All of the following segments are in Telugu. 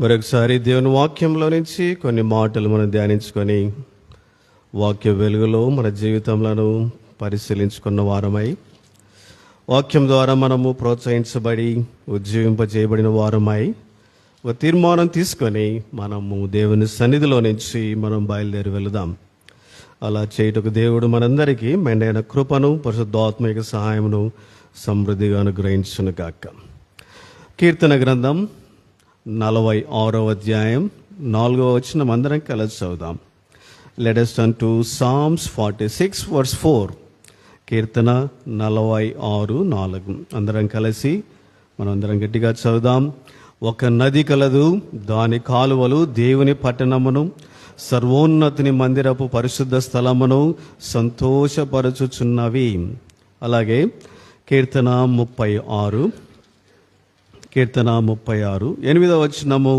మరొకసారి దేవుని వాక్యంలో నుంచి కొన్ని మాటలు మనం ధ్యానించుకొని వాక్య వెలుగులో మన జీవితంలో పరిశీలించుకున్న వారమై, వాక్యం ద్వారా మనము ప్రోత్సహించబడి ఉజ్జీవింపజేయబడిన వారమై ఒక తీర్మానం తీసుకొని మనము దేవుని సన్నిధిలో నుంచి మనం బయలుదేరి వెళదాం. అలా చేయుటకు దేవుడు మనందరికీ మెండైన కృపను, పరిశుద్ధాత్మిక సహాయమును సమృద్ధిగా అనుగ్రహించును గాక. కీర్తన గ్రంథం 46వ అధ్యాయం 4వ వచనం అందరం కలిసి చదువుదాం. Let us turn to Psalms 46 verse 4. కీర్తన 46:4 అందరం కలిసి మనందరం గట్టిగా చదువుదాం. ఒక నది కలదు, దాని కాలువలు దేవుని పట్టణమును, సర్వోన్నతిని మందిరపు పరిశుద్ధ స్థలమును సంతోషపరచుచున్నవి. అలాగే కీర్తన 36 8వ వచనము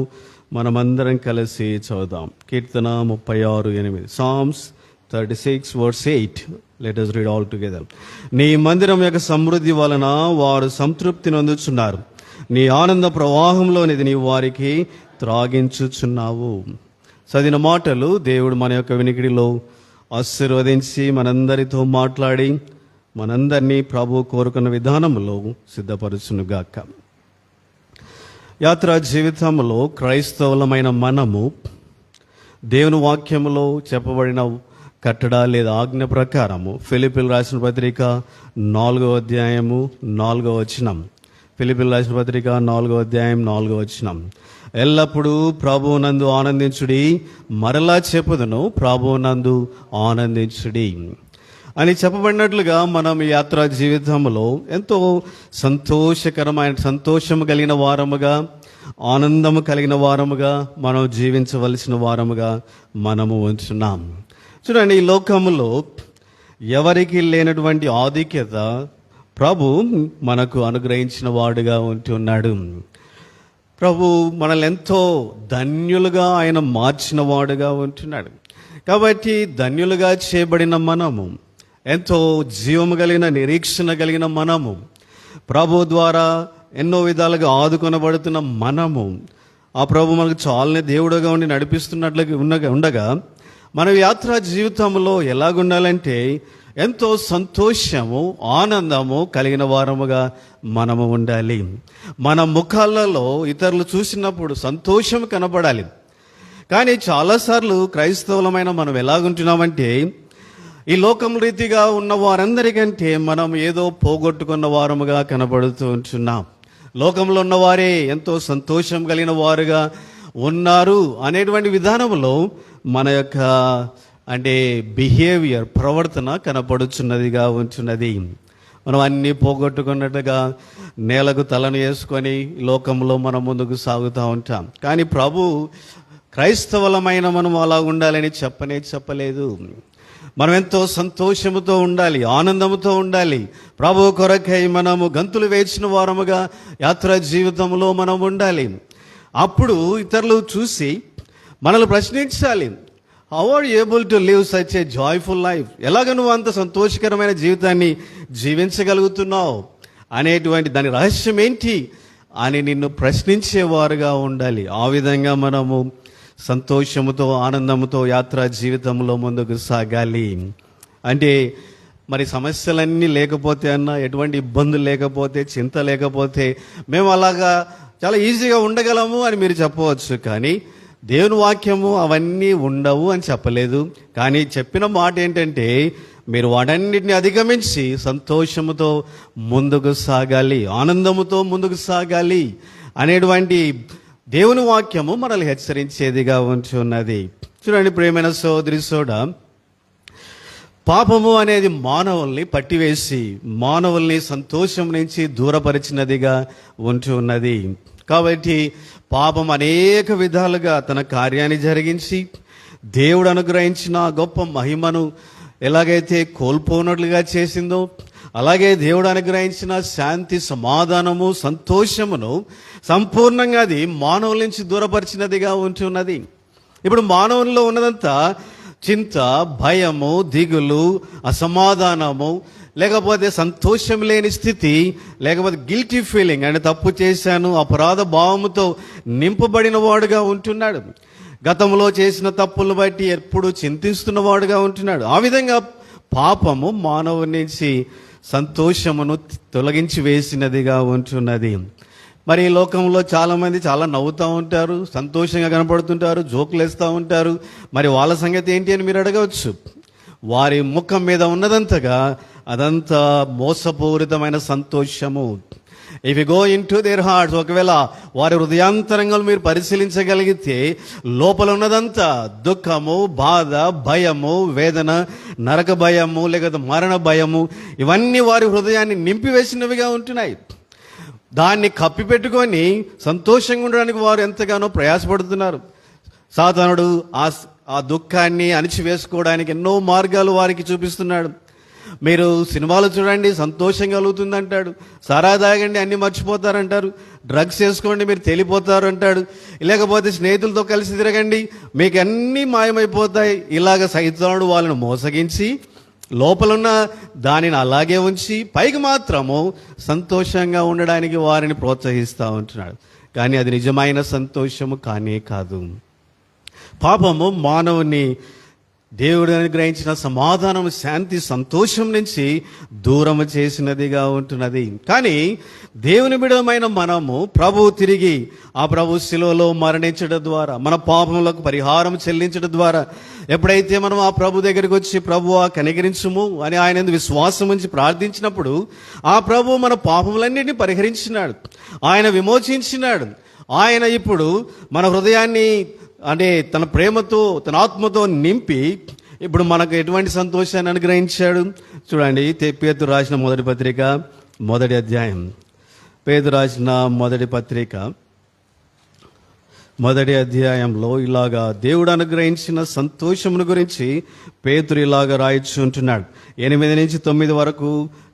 మనమందరం కలిసి చదువుదాం. కీర్తన 36:8. Psalms 36 verse 8. Let us read all together. నీ మందిరం యొక్క సమృద్ధి వలన వారు సంతృప్తిని అందుచున్నారు. నీ ఆనంద ప్రవాహంలోనిది నీ వారికి త్రాగించుచున్నావు. చదివిన మాటలు దేవుడు మన యొక్క వినికిడిలో ఆశీర్వదించి మనందరితో మాట్లాడి మనందరినీ ప్రభు కోరుకున్న విధానంలో సిద్ధపరచునుగాక. యాత్రా జీవితంలో క్రైస్తవులమైన మనము దేవుని వాక్యములో చెప్పబడిన కట్టడ లేదా ఆజ్ఞ ప్రకారము ఫిలిప్పీయులకు రాసిన పత్రిక 4వ అధ్యాయము 4వ వచనం. ఫిలిప్పీయులకు రాసిన పత్రిక 4వ అధ్యాయం 4వ వచనం. ఎల్లప్పుడూ ప్రభువునందు ఆనందించుడి, మరలా చెప్పుదును ప్రభువునందు ఆనందించుడి అని చెప్పబడినట్లుగా మనం ఈ యాత్రా జీవితంలో ఎంతో సంతోషము కలిగిన వారముగా, ఆనందము కలిగిన వారముగా మనం జీవించవలసిన వారముగా మనము ఉంటున్నాం. చూడండి, ఈ లోకములో ఎవరికి లేనటువంటి ఆధిక్యత ప్రభు మనకు అనుగ్రహించిన వాడుగా ఉంటున్నాడు. ప్రభు మనల్ని ఎంతో ధన్యులుగా ఆయన మార్చిన వాడుగా ఉంటున్నాడు. కాబట్టి ధన్యులుగా చేయబడిన మనము, ఎంతో జీవము కలిగిన నిరీక్షణ కలిగిన మనము, ప్రభు ద్వారా ఎన్నో విధాలుగా ఆదుకొనబడుతున్న మనము, ఆ ప్రభు మనకు చాలానే దేవుడుగా ఉండి నడిపిస్తున్నట్లుగా ఉండగా మన యాత్రా జీవితంలో ఎలాగుండాలంటే ఎంతో సంతోషము, ఆనందము కలిగిన వారముగా మనము ఉండాలి. మన ముఖాలలో ఇతరులు చూసినప్పుడు సంతోషం కనపడాలి. కానీ చాలాసార్లు క్రైస్తవులమైన మనం ఎలాగుంటున్నామంటే, ఈ లోకం రీతిగా ఉన్న వారందరికంటే మనం ఏదో పోగొట్టుకున్న వారముగా కనబడుతూ ఉంటున్నాం. లోకంలో ఉన్నవారే ఎంతో సంతోషం కలిగిన వారుగా ఉన్నారు అనేటువంటి విధానంలో మన యొక్క బిహేవియర్, ప్రవర్తన కనపడుచున్నదిగా ఉంటున్నది. మనం అన్నీ పోగొట్టుకున్నట్టుగా నేలకు తలను వేసుకొని లోకంలో మనం ముందుకు సాగుతూ ఉంటాం. కానీ ప్రభు క్రైస్తవులమైన మనం అలా ఉండాలని చెప్పలేదు. మనం ఎంతో సంతోషముతో ఉండాలి, ఆనందముతో ఉండాలి. ప్రభు కొరకై మనము గంతులు వేసిన వారముగా యాత్రా జీవితంలో మనం ఉండాలి. అప్పుడు ఇతరులు చూసి మనల్ని ప్రశ్నించాలి, how are you able to live such a joyful life? ఎలాగ నువ్వు అంత సంతోషకరమైన జీవితాన్ని జీవించగలుగుతున్నావు అనేటువంటి దాని రహస్యం ఏంటి అని నిన్ను ప్రశ్నించేవారుగా ఉండాలి. ఆ విధంగా మనము సంతోషముతో, ఆనందముతో యాత్రా జీవితంలో ముందుకు సాగాలి. మరి సమస్యలన్నీ లేకపోతే అన్నా, ఎటువంటి ఇబ్బందులు లేకపోతే, చింత లేకపోతే మేము అలాగా చాలా ఈజీగా ఉండగలము అని మీరు చెప్పవచ్చు. కానీ దేవుని వాక్యము అవన్నీ ఉండవు అని చెప్పలేదు. కానీ చెప్పిన మాట ఏంటంటే, మీరు వాటన్నిటిని అధిగమించి సంతోషముతో ముందుకు సాగాలి, ఆనందముతో ముందుకు సాగాలి అనేటువంటి దేవుని వాక్యము మనల్ని హెచ్చరించేదిగా ఉంటున్నది. చూడండి ప్రియమైన సోదరి సోడా, పాపము అనేది మానవుల్ని పట్టివేసి మానవుల్ని సంతోషం నుంచి దూరపరిచినదిగా ఉంటున్నది. కాబట్టి పాపం అనేక విధాలుగా తన కార్యాన్ని జరిగించి దేవుడు అనుగ్రహించిన గొప్ప మహిమను ఎలాగైతే కోల్పోనట్లుగా చేసిందో, అలాగే దేవుడు అనుగ్రహించిన శాంతి, సమాధానము, సంతోషమును సంపూర్ణంగా అది మానవుల నుంచి దూరపరిచినదిగా ఉంటున్నది. ఇప్పుడు మానవుల్లో ఉన్నదంతా చింత, భయము, దిగులు, అసమాధానము, లేకపోతే సంతోషం లేని స్థితి, లేకపోతే గిల్టీ ఫీలింగ్, అంటే తప్పు చేశాను అపరాధ భావముతో నింపబడిన వాడుగా ఉంటున్నాడు. గతంలో చేసిన తప్పులను బట్టి ఎప్పుడు చింతిస్తున్న వాడుగా ఉంటున్నాడు. ఆ విధంగా పాపము మానవుని నుంచి సంతోషమును తొలగించి వేసినదిగా ఉంటున్నది. మరి ఈ లోకంలో చాలామంది చాలా నవ్వుతూ ఉంటారు, సంతోషంగా కనపడుతుంటారు, జోకులు వేస్తూ ఉంటారు. మరి వాళ్ళ సంగతి ఏంటి అని మీరు అడగవచ్చు. వారి ముఖం మీద ఉన్నదంతగా అదంతా మోసపూరితమైన సంతోషము. If you go in to their hearts, ఒకవేళ వారి హృదయాంతరంగాలు మీరు పరిశీలించగలిగితే లోపల ఉన్నదంతా దుఃఖము, బాధ, భయము, వేదన, నరక భయము, లేకపోతే మరణ భయము, ఇవన్నీ వారి హృదయాన్ని నింపివేసినవిగా ఉంటున్నాయి. దాన్ని కప్పిపెట్టుకొని సంతోషంగా ఉండడానికి వారు ఎంతగానో ప్రయాసపడుతున్నారు. సాతానుడు ఆ దుఃఖాన్ని అణిచివేసుకోవడానికి ఎన్నో మార్గాలు వారికి చూపిస్తున్నాడు. మీరు సినిమాలు చూడండి, సంతోషం కలుగుతుంది అంటాడు. సారా తాగండి, అన్ని మర్చిపోతారంటారు. డ్రగ్స్ వేసుకోండి, మీరు తేలిపోతారు అంటాడు. లేకపోతే స్నేహితులతో కలిసి తిరగండి, మీకు అన్నీ మాయమైపోతాయి. ఇలాగ సైతానుడు వాళ్ళను మోసగించి లోపలున్న దానిని అలాగే ఉంచి పైకి మాత్రము సంతోషంగా ఉండడానికి వారిని ప్రోత్సహిస్తూ ఉంటున్నాడు. కానీ అది నిజమైన సంతోషము కానే కాదు. పాపము మానవుని దేవుడు అనుగ్రహించిన సమాధానం, శాంతి, సంతోషం నుంచి దూరం చేసినదిగా ఉంటున్నది. కానీ దేవుని బిడ్డలమైన మనము తిరిగి ఆ ప్రభు శిలువలో మరణించడం ద్వారా, మన పాపములకు పరిహారం చెల్లించడం ద్వారా, ఎప్పుడైతే మనం ఆ ప్రభు దగ్గరికి వచ్చి ప్రభువా కనికరించుము అని ఆయన విశ్వాసం ఉంచి ప్రార్థించినప్పుడు ఆ ప్రభు మన పాపములన్నింటినీ పరిహరించినాడు, ఆయన విమోచించినాడు. ఆయన ఇప్పుడు మన హృదయాన్ని అంటే తన ప్రేమతో, తన ఆత్మతో నింపి ఇప్పుడు మనకు ఎటువంటి సంతోషాన్ని అనుగ్రహించాడు చూడండి. పేతురు రాసిన మొదటి పత్రిక 1వ అధ్యాయం. పేతురు రాసిన మొదటి పత్రిక 1వ అధ్యాయంలో ఇలాగా దేవుడు అనుగ్రహించిన సంతోషమును గురించి పేతురు ఇలాగా రాయించుంటున్నాడు. 8 నుంచి 9 వరకు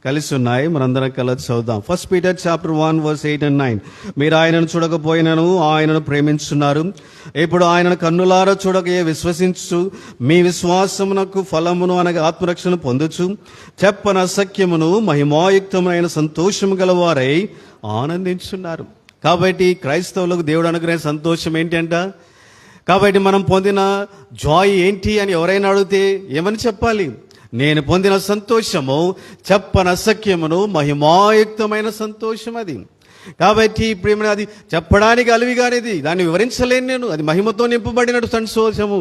కలిసి ఉన్నాయి, మనందరం కలిసి చదువుదాం. 1 Peter chapter 1 verse 8 and 9. మీరు ఆయనను చూడకపోయినను ఆయనను ప్రేమించున్నారు. ఇప్పుడు ఆయనను కన్నులారా చూడకయే విశ్వసించు మీ విశ్వాసమునకు ఫలమును అనగా ఆత్మరక్షణ పొందుచు చెప్పన అసఖ్యమును మహిమాయుక్తమైన సంతోషము గలవారై ఆనందించున్నారు. కాబట్టి క్రైస్తవులకు దేవుడు అనుగ్రహించిన సంతోషం ఏంటి అంట? కాబట్టి మనం పొందిన జాయ్ ఏంటి అని ఎవరైనా అడిగితే ఏమని చెప్పాలి? నేను పొందిన సంతోషము చెప్పన అసఖ్యమును మహిమాయుక్తమైన సంతోషం అది. కాబట్టి ఇప్పుడు అది చెప్పడానికి అలివిగానేది, దాన్ని వివరించలేను నేను. అది మహిమతో నింపబడినట్టు సంతోషము.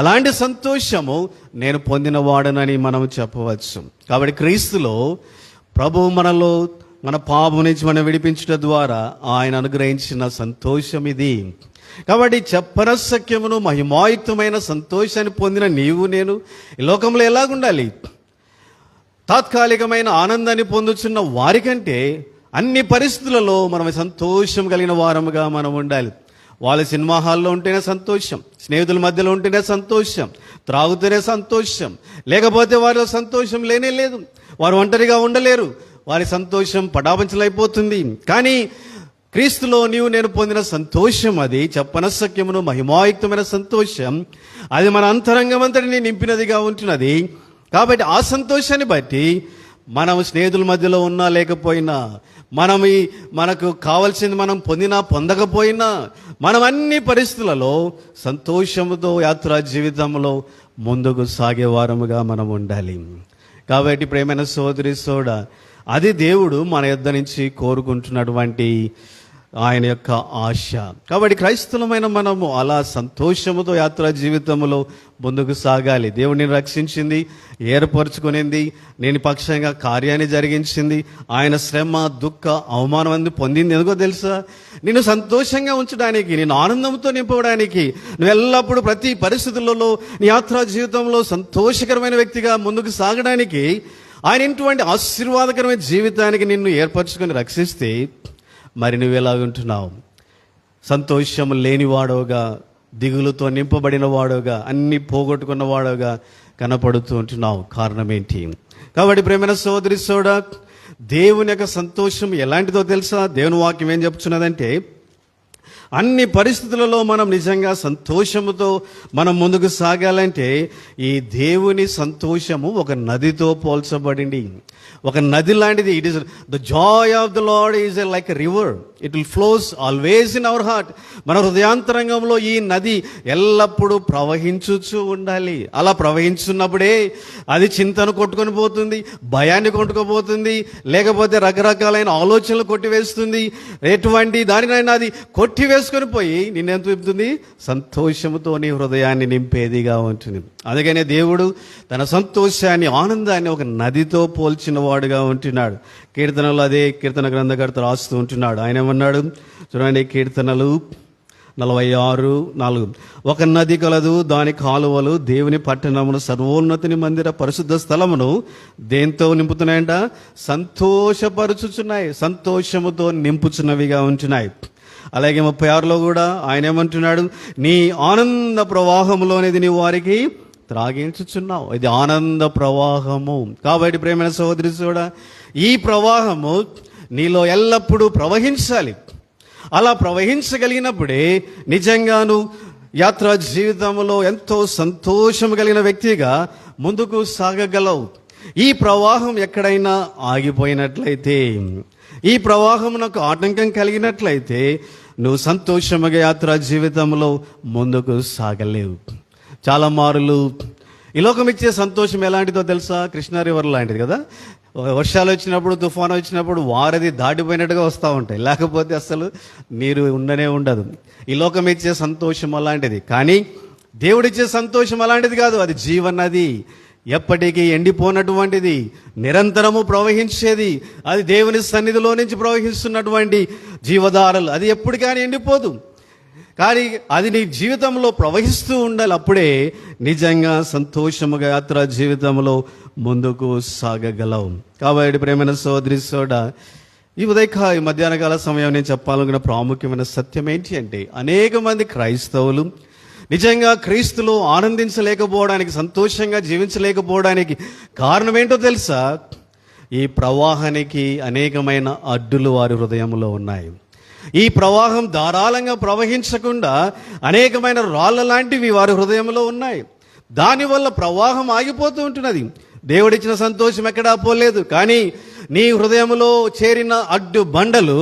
అలాంటి సంతోషము నేను పొందిన వాడనని మనం చెప్పవచ్చు. కాబట్టి క్రీస్తులో ప్రభువు మనలో మన పాపం నుంచి మనం విడిపించడం ద్వారా ఆయన అనుగ్రహించిన సంతోషం ఇది. కాబట్టి చెప్పనసఖ్యమును మహిమాయుక్తమైన సంతోషాన్ని పొందిన నీవు నేను ఈ లోకంలో ఎలాగుండాలి? తాత్కాలికమైన ఆనందాన్ని పొందుతున్న వారికంటే అన్ని పరిస్థితులలో మనం సంతోషం కలిగిన వారముగా మనం ఉండాలి. వాళ్ళ సినిమా హాల్లో ఉంటేనే సంతోషం, స్నేహితుల మధ్యలో ఉంటేనే సంతోషం, త్రాగుతూనే సంతోషం, లేకపోతే వారిలో సంతోషం లేనే లేదు. వారు ఒంటరిగా ఉండలేరు, వారి సంతోషం పటాపంచలైపోతుంది. కానీ క్రీస్తులో నీవు నేను పొందిన సంతోషం అది చెప్పనసఖ్యమును మహిమాయుక్తమైన సంతోషం. అది మన అంతరంగం అంతటిని నింపినదిగా ఉంటున్నది. కాబట్టి ఆ సంతోషాన్ని బట్టి మనం స్నేహితుల మధ్యలో ఉన్నా లేకపోయినా, మనకు కావాల్సింది మనం పొందినా పొందకపోయినా, మనం అన్ని పరిస్థితులలో సంతోషముతో యాత్రా జీవితంలో ముందుకు సాగేవారముగా మనం ఉండాలి. కాబట్టి ప్రేమైన సోదరి సోడ, అది దేవుడు మన యొద్ద నుంచి కోరుకుంటున్నటువంటి ఆయన యొక్క ఆశ. కాబట్టి క్రైస్తవులమైన మనము అలా సంతోషముతో యాత్రా జీవితంలో ముందుకు సాగాలి. దేవుడిని రక్షించింది, ఏర్పరచుకునింది, నేను పక్షంగా కార్యాన్ని జరిగించింది. ఆయన శ్రమ, దుఃఖ, అవమానం అందు పొందింది ఎందుకో తెలుసా? నిన్ను సంతోషంగా ఉంచడానికి, నేను ఆనందంతో నింపడానికి, నువ్వు ఎల్లప్పుడూ ప్రతి పరిస్థితులలో నీ యాత్రా జీవితంలో సంతోషకరమైన వ్యక్తిగా ముందుకు సాగడానికి ఆయన ఇటువంటి ఆశీర్వాదకరమైన జీవితానికి నిన్ను ఏర్పరచుకొని రక్షిస్తే మరి నువ్వు ఎలాగుంటున్నావు? సంతోషం లేనివాడోగా, దిగులుతో నింపబడిన వాడోగా, అన్ని పోగొట్టుకున్న వాడోగా కనపడుతూ ఉంటున్నావు. కారణం ఏంటి? కాబట్టి ప్రేమైన సోదరి సోడా, దేవుని యొక్క సంతోషం ఎలాంటిదో తెలుసా? దేవుని వాక్యం ఏం చెప్తున్నదంటే అన్ని పరిస్థితులలో మనం నిజంగా సంతోషముతో మనం ముందుకు సాగాలంటే ఈ దేవుని సంతోషము ఒక నదితో పోల్చబడింది. ఒక నది లాంటిది. It is the Joy of the lord is like a river. It will flows always in our heart. మన హృదయాంతరంగంలో ఈ నది ఎల్లప్పుడూ ప్రవహించుచూ ఉండాలి. అలా ప్రవహించున్నప్పుడే అది చింతను కొట్టుకొని పోతుంది, భయాన్ని కొట్టుకుపోతుంది, లేకపోతే రకరకాలైన ఆలోచనలు కొట్టివేస్తుంది. ఎటువంటి దానినైనా అది కొట్టివేసుకొని పోయి నిన్నెంత చెప్తుంది? సంతోషముతో నీ హృదయాన్ని నింపేదిగా ఉంటుంది. అందుకనే దేవుడు తన సంతోషాన్ని, ఆనందాన్ని ఒక నదితో పోల్చిన వాడుగా ఉంటున్నాడు. కీర్తనలు అదే కీర్తన గ్రంథకర్త రాస్తూ ఉంటున్నాడు. ఆయన ఏమన్నాడు చూడండి, కీర్తనలు 46:4. ఒక నది కలదు, దాని కాలువలు దేవుని పట్టణమును, సర్వోన్నతిని మందిర పరిశుద్ధ స్థలమును దేంతో నింపుతున్నాయంట? సంతోషపరుచుచున్నాయి, సంతోషముతో నింపుచున్నవిగా ఉంటున్నాయి. అలాగే 36లో కూడా ఆయన ఏమంటున్నాడు? నీ ఆనంద ప్రవాహములోనిది నీ వారికి త్రాగించుచున్నావు. ఇది ఆనంద ప్రవాహము. కాబట్టి ప్రేమైన సహోదరి కూడా ఈ ప్రవాహము నీలో ఎల్లప్పుడూ ప్రవహించాలి. అలా ప్రవహించగలిగినప్పుడే నిజంగాను యాత్రా జీవితంలో ఎంతో సంతోషం కలిగిన వ్యక్తిగా ముందుకు సాగగలవు. ఈ ప్రవాహం ఎక్కడైనా ఆగిపోయినట్లయితే, ఈ ప్రవాహం నాకు ఆటంకం కలిగినట్లయితే నువ్వు సంతోషముగా యాత్రా జీవితంలో ముందుకు సాగలేవు. చాలా మారులు ఈ లోకం ఇచ్చే సంతోషం ఎలాంటిదో తెలుసా? కృష్ణా రివర్ లాంటిది కదా. వర్షాలు వచ్చినప్పుడు, తుఫాను వచ్చినప్పుడు వారధి దాటిపోయినట్టుగా వస్తూ ఉంటాయి, లేకపోతే అసలు నీరు ఉండనే ఉండదు. ఈ లోకం ఇచ్చే సంతోషం అలాంటిది. కానీ దేవుడిచ్చే సంతోషం అలాంటిది కాదు. అది జీవనది, ఎప్పటికీ ఎండిపోనటువంటిది, నిరంతరము ప్రవహించేది. అది దేవుని సన్నిధిలో నుంచి ప్రవహిస్తున్నటువంటి జీవధారలు. అది ఎప్పుడు కానీ ఎండిపోదు. కానీ అది నీ జీవితంలో ప్రవహిస్తూ ఉండాలి. అప్పుడే నిజంగా సంతోషముగా యాత్రా జీవితంలో ముందుకు సాగగలవు. కాబట్టి ప్రేమైన సోదరి సోడా, ఈ మధ్యాహ్న కాల సమయం నేను చెప్పాలనుకున్న ప్రాముఖ్యమైన సత్యం ఏంటి అంటే, అనేక మంది క్రైస్తవులు నిజంగా క్రీస్తులో ఆనందించలేకపోవడానికి, సంతోషంగా జీవించలేకపోవడానికి కారణం ఏంటో తెలుసా? ఈ ప్రవాహానికి అనేకమైన అడ్డులు వారి హృదయంలో ఉన్నాయి. ఈ ప్రవాహం ధారాళంగా ప్రవహించకుండా అనేకమైన రాళ్ళ లాంటివి వారి హృదయంలో ఉన్నాయి. దానివల్ల ప్రవాహం ఆగిపోతూ ఉంటున్నది. దేవుడిచ్చిన సంతోషం ఎక్కడా పోలేదు. కానీ నీ హృదయంలో చేరిన అడ్డు బండలు,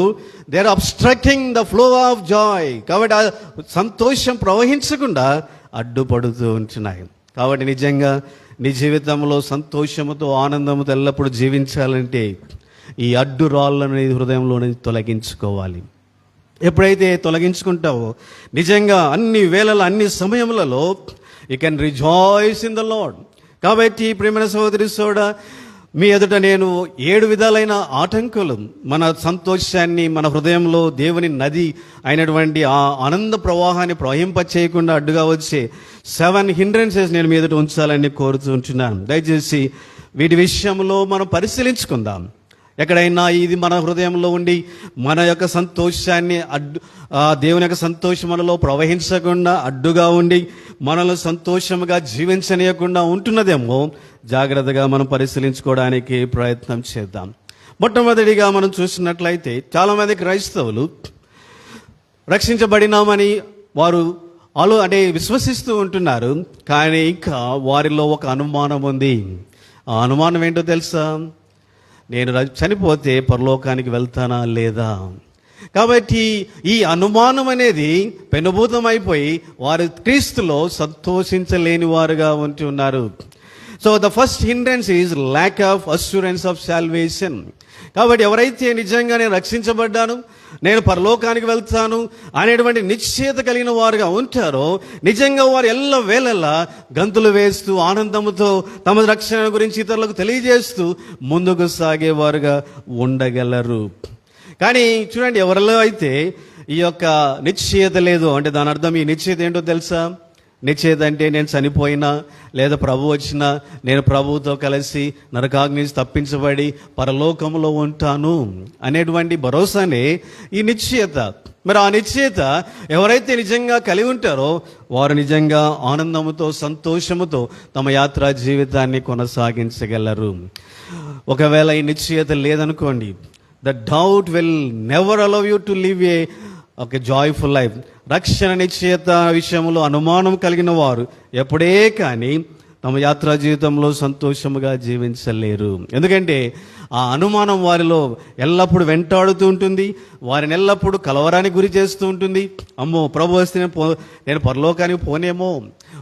they are obstructing the flow of joy. కాబట్టి ఆ సంతోషం ప్రవహించకుండా అడ్డుపడుతూ ఉంటున్నాయి. కాబట్టి నిజంగా నీ జీవితంలో సంతోషముతో, ఆనందముతో ఎల్లప్పుడూ జీవించాలంటే ఈ అడ్డు రాళ్ళను నీ హృదయంలో నుంచి తొలగించుకోవాలి. ఎప్పుడైతే తొలగించుకుంటావో నిజంగా అన్ని వేళల, అన్ని సమయములలో you can rejoice in the Lord. కాబట్టి ప్రియమైన సహోదరి సోడా, మీ ఎదుట నేను 7 విధాలైన ఆటంకులు మన సంతోషాన్ని, మన హృదయంలో దేవుని నది అయినటువంటి ఆ ఆనంద ప్రవాహాన్ని ప్రవహింపచేయకుండా అడ్డుగా వచ్చే 7 హిండ్రెన్సెస్ నేను మీ ఎదుట ఉంచాలని కోరుతుంటున్నాను. దయచేసి వీటి విషయంలో మనం పరిశీలించుకుందాం. ఎక్కడైనా ఇది మన హృదయంలో ఉండి మన యొక్క సంతోషాన్ని దేవుని యొక్క సంతోషం మనలో ప్రవహించకుండా అడ్డుగా ఉండి మనల్ని సంతోషంగా జీవించనీయకుండా ఉంటున్నదేమో జాగ్రత్తగా మనం పరిశీలించుకోవడానికి ప్రయత్నం చేద్దాం. మొట్టమొదటిగా మనం చూసినట్లయితే చాలామంది క్రైస్తవులు రక్షించబడినామని వారు విశ్వసిస్తూ ఉంటున్నారు. కానీ ఇంకా వారిలో ఒక అనుమానం ఉంది. ఆ అనుమానం ఏంటో తెలుసా? నేను చనిపోతే పరలోకానికి వెళ్తానా లేదా? కాబట్టి ఈ అనుమానం అనేది పెనుభూతమైపోయి వారు క్రీస్తులో సంతోషించలేని వారుగా ఉంటున్నారు. So the first hindrance is lack of assurance of salvation. కాబట్టి ఎవరైతే నిజంగా నేను రక్షించబడ్డాను, నేను పరలోకానికి వెళ్తాను అనేటువంటి నిశ్చయత కలిగిన వారుగా ఉంటారో, నిజంగా వారు ఎల్ల వేళలా గంతులు వేస్తూ ఆనందంతో తమ రక్షణ గురించి ఇతరులకు తెలియజేస్తూ ముందుకు సాగేవారుగా ఉండగలరు. కానీ చూడండి, ఎవరిలో అయితే ఈ యొక్క నిశ్చయత లేదు అంటే దాని అర్థం, ఈ నిశ్చయత ఏంటో తెలుసా? నిశ్చయత అంటే నేను చనిపోయినా లేదా ప్రభు వచ్చినా నేను ప్రభువుతో కలిసి నరకాగ్ని తప్పించబడి పరలోకంలో ఉంటాను అనేటువంటి భరోసానే ఈ నిశ్చయత. మరి ఆ నిశ్చయత ఎవరైతే నిజంగా కలిగి ఉంటారో వారు నిజంగా ఆనందముతో, సంతోషముతో తమ యాత్రా జీవితాన్ని కొనసాగించగలరు. ఒకవేళ ఈ నిశ్చయత లేదనుకోండి, the doubt will never allow you to live a ఒక జాయ్ఫుల్ లైఫ్. రక్షణ నిశ్చయత విషయంలో అనుమానం కలిగిన వారు ఎప్పుడే కానీ తమ యాత్రా జీవితంలో సంతోషముగా జీవించలేరు. ఎందుకంటే ఆ అనుమానం వారిలో ఎల్లప్పుడూ వెంటాడుతూ ఉంటుంది, వారిని ఎల్లప్పుడూ కలవరానికి గురి చేస్తూ ఉంటుంది. అమ్మో, ప్రభు వస్తే నేను పరలోకానికి పోనేమో,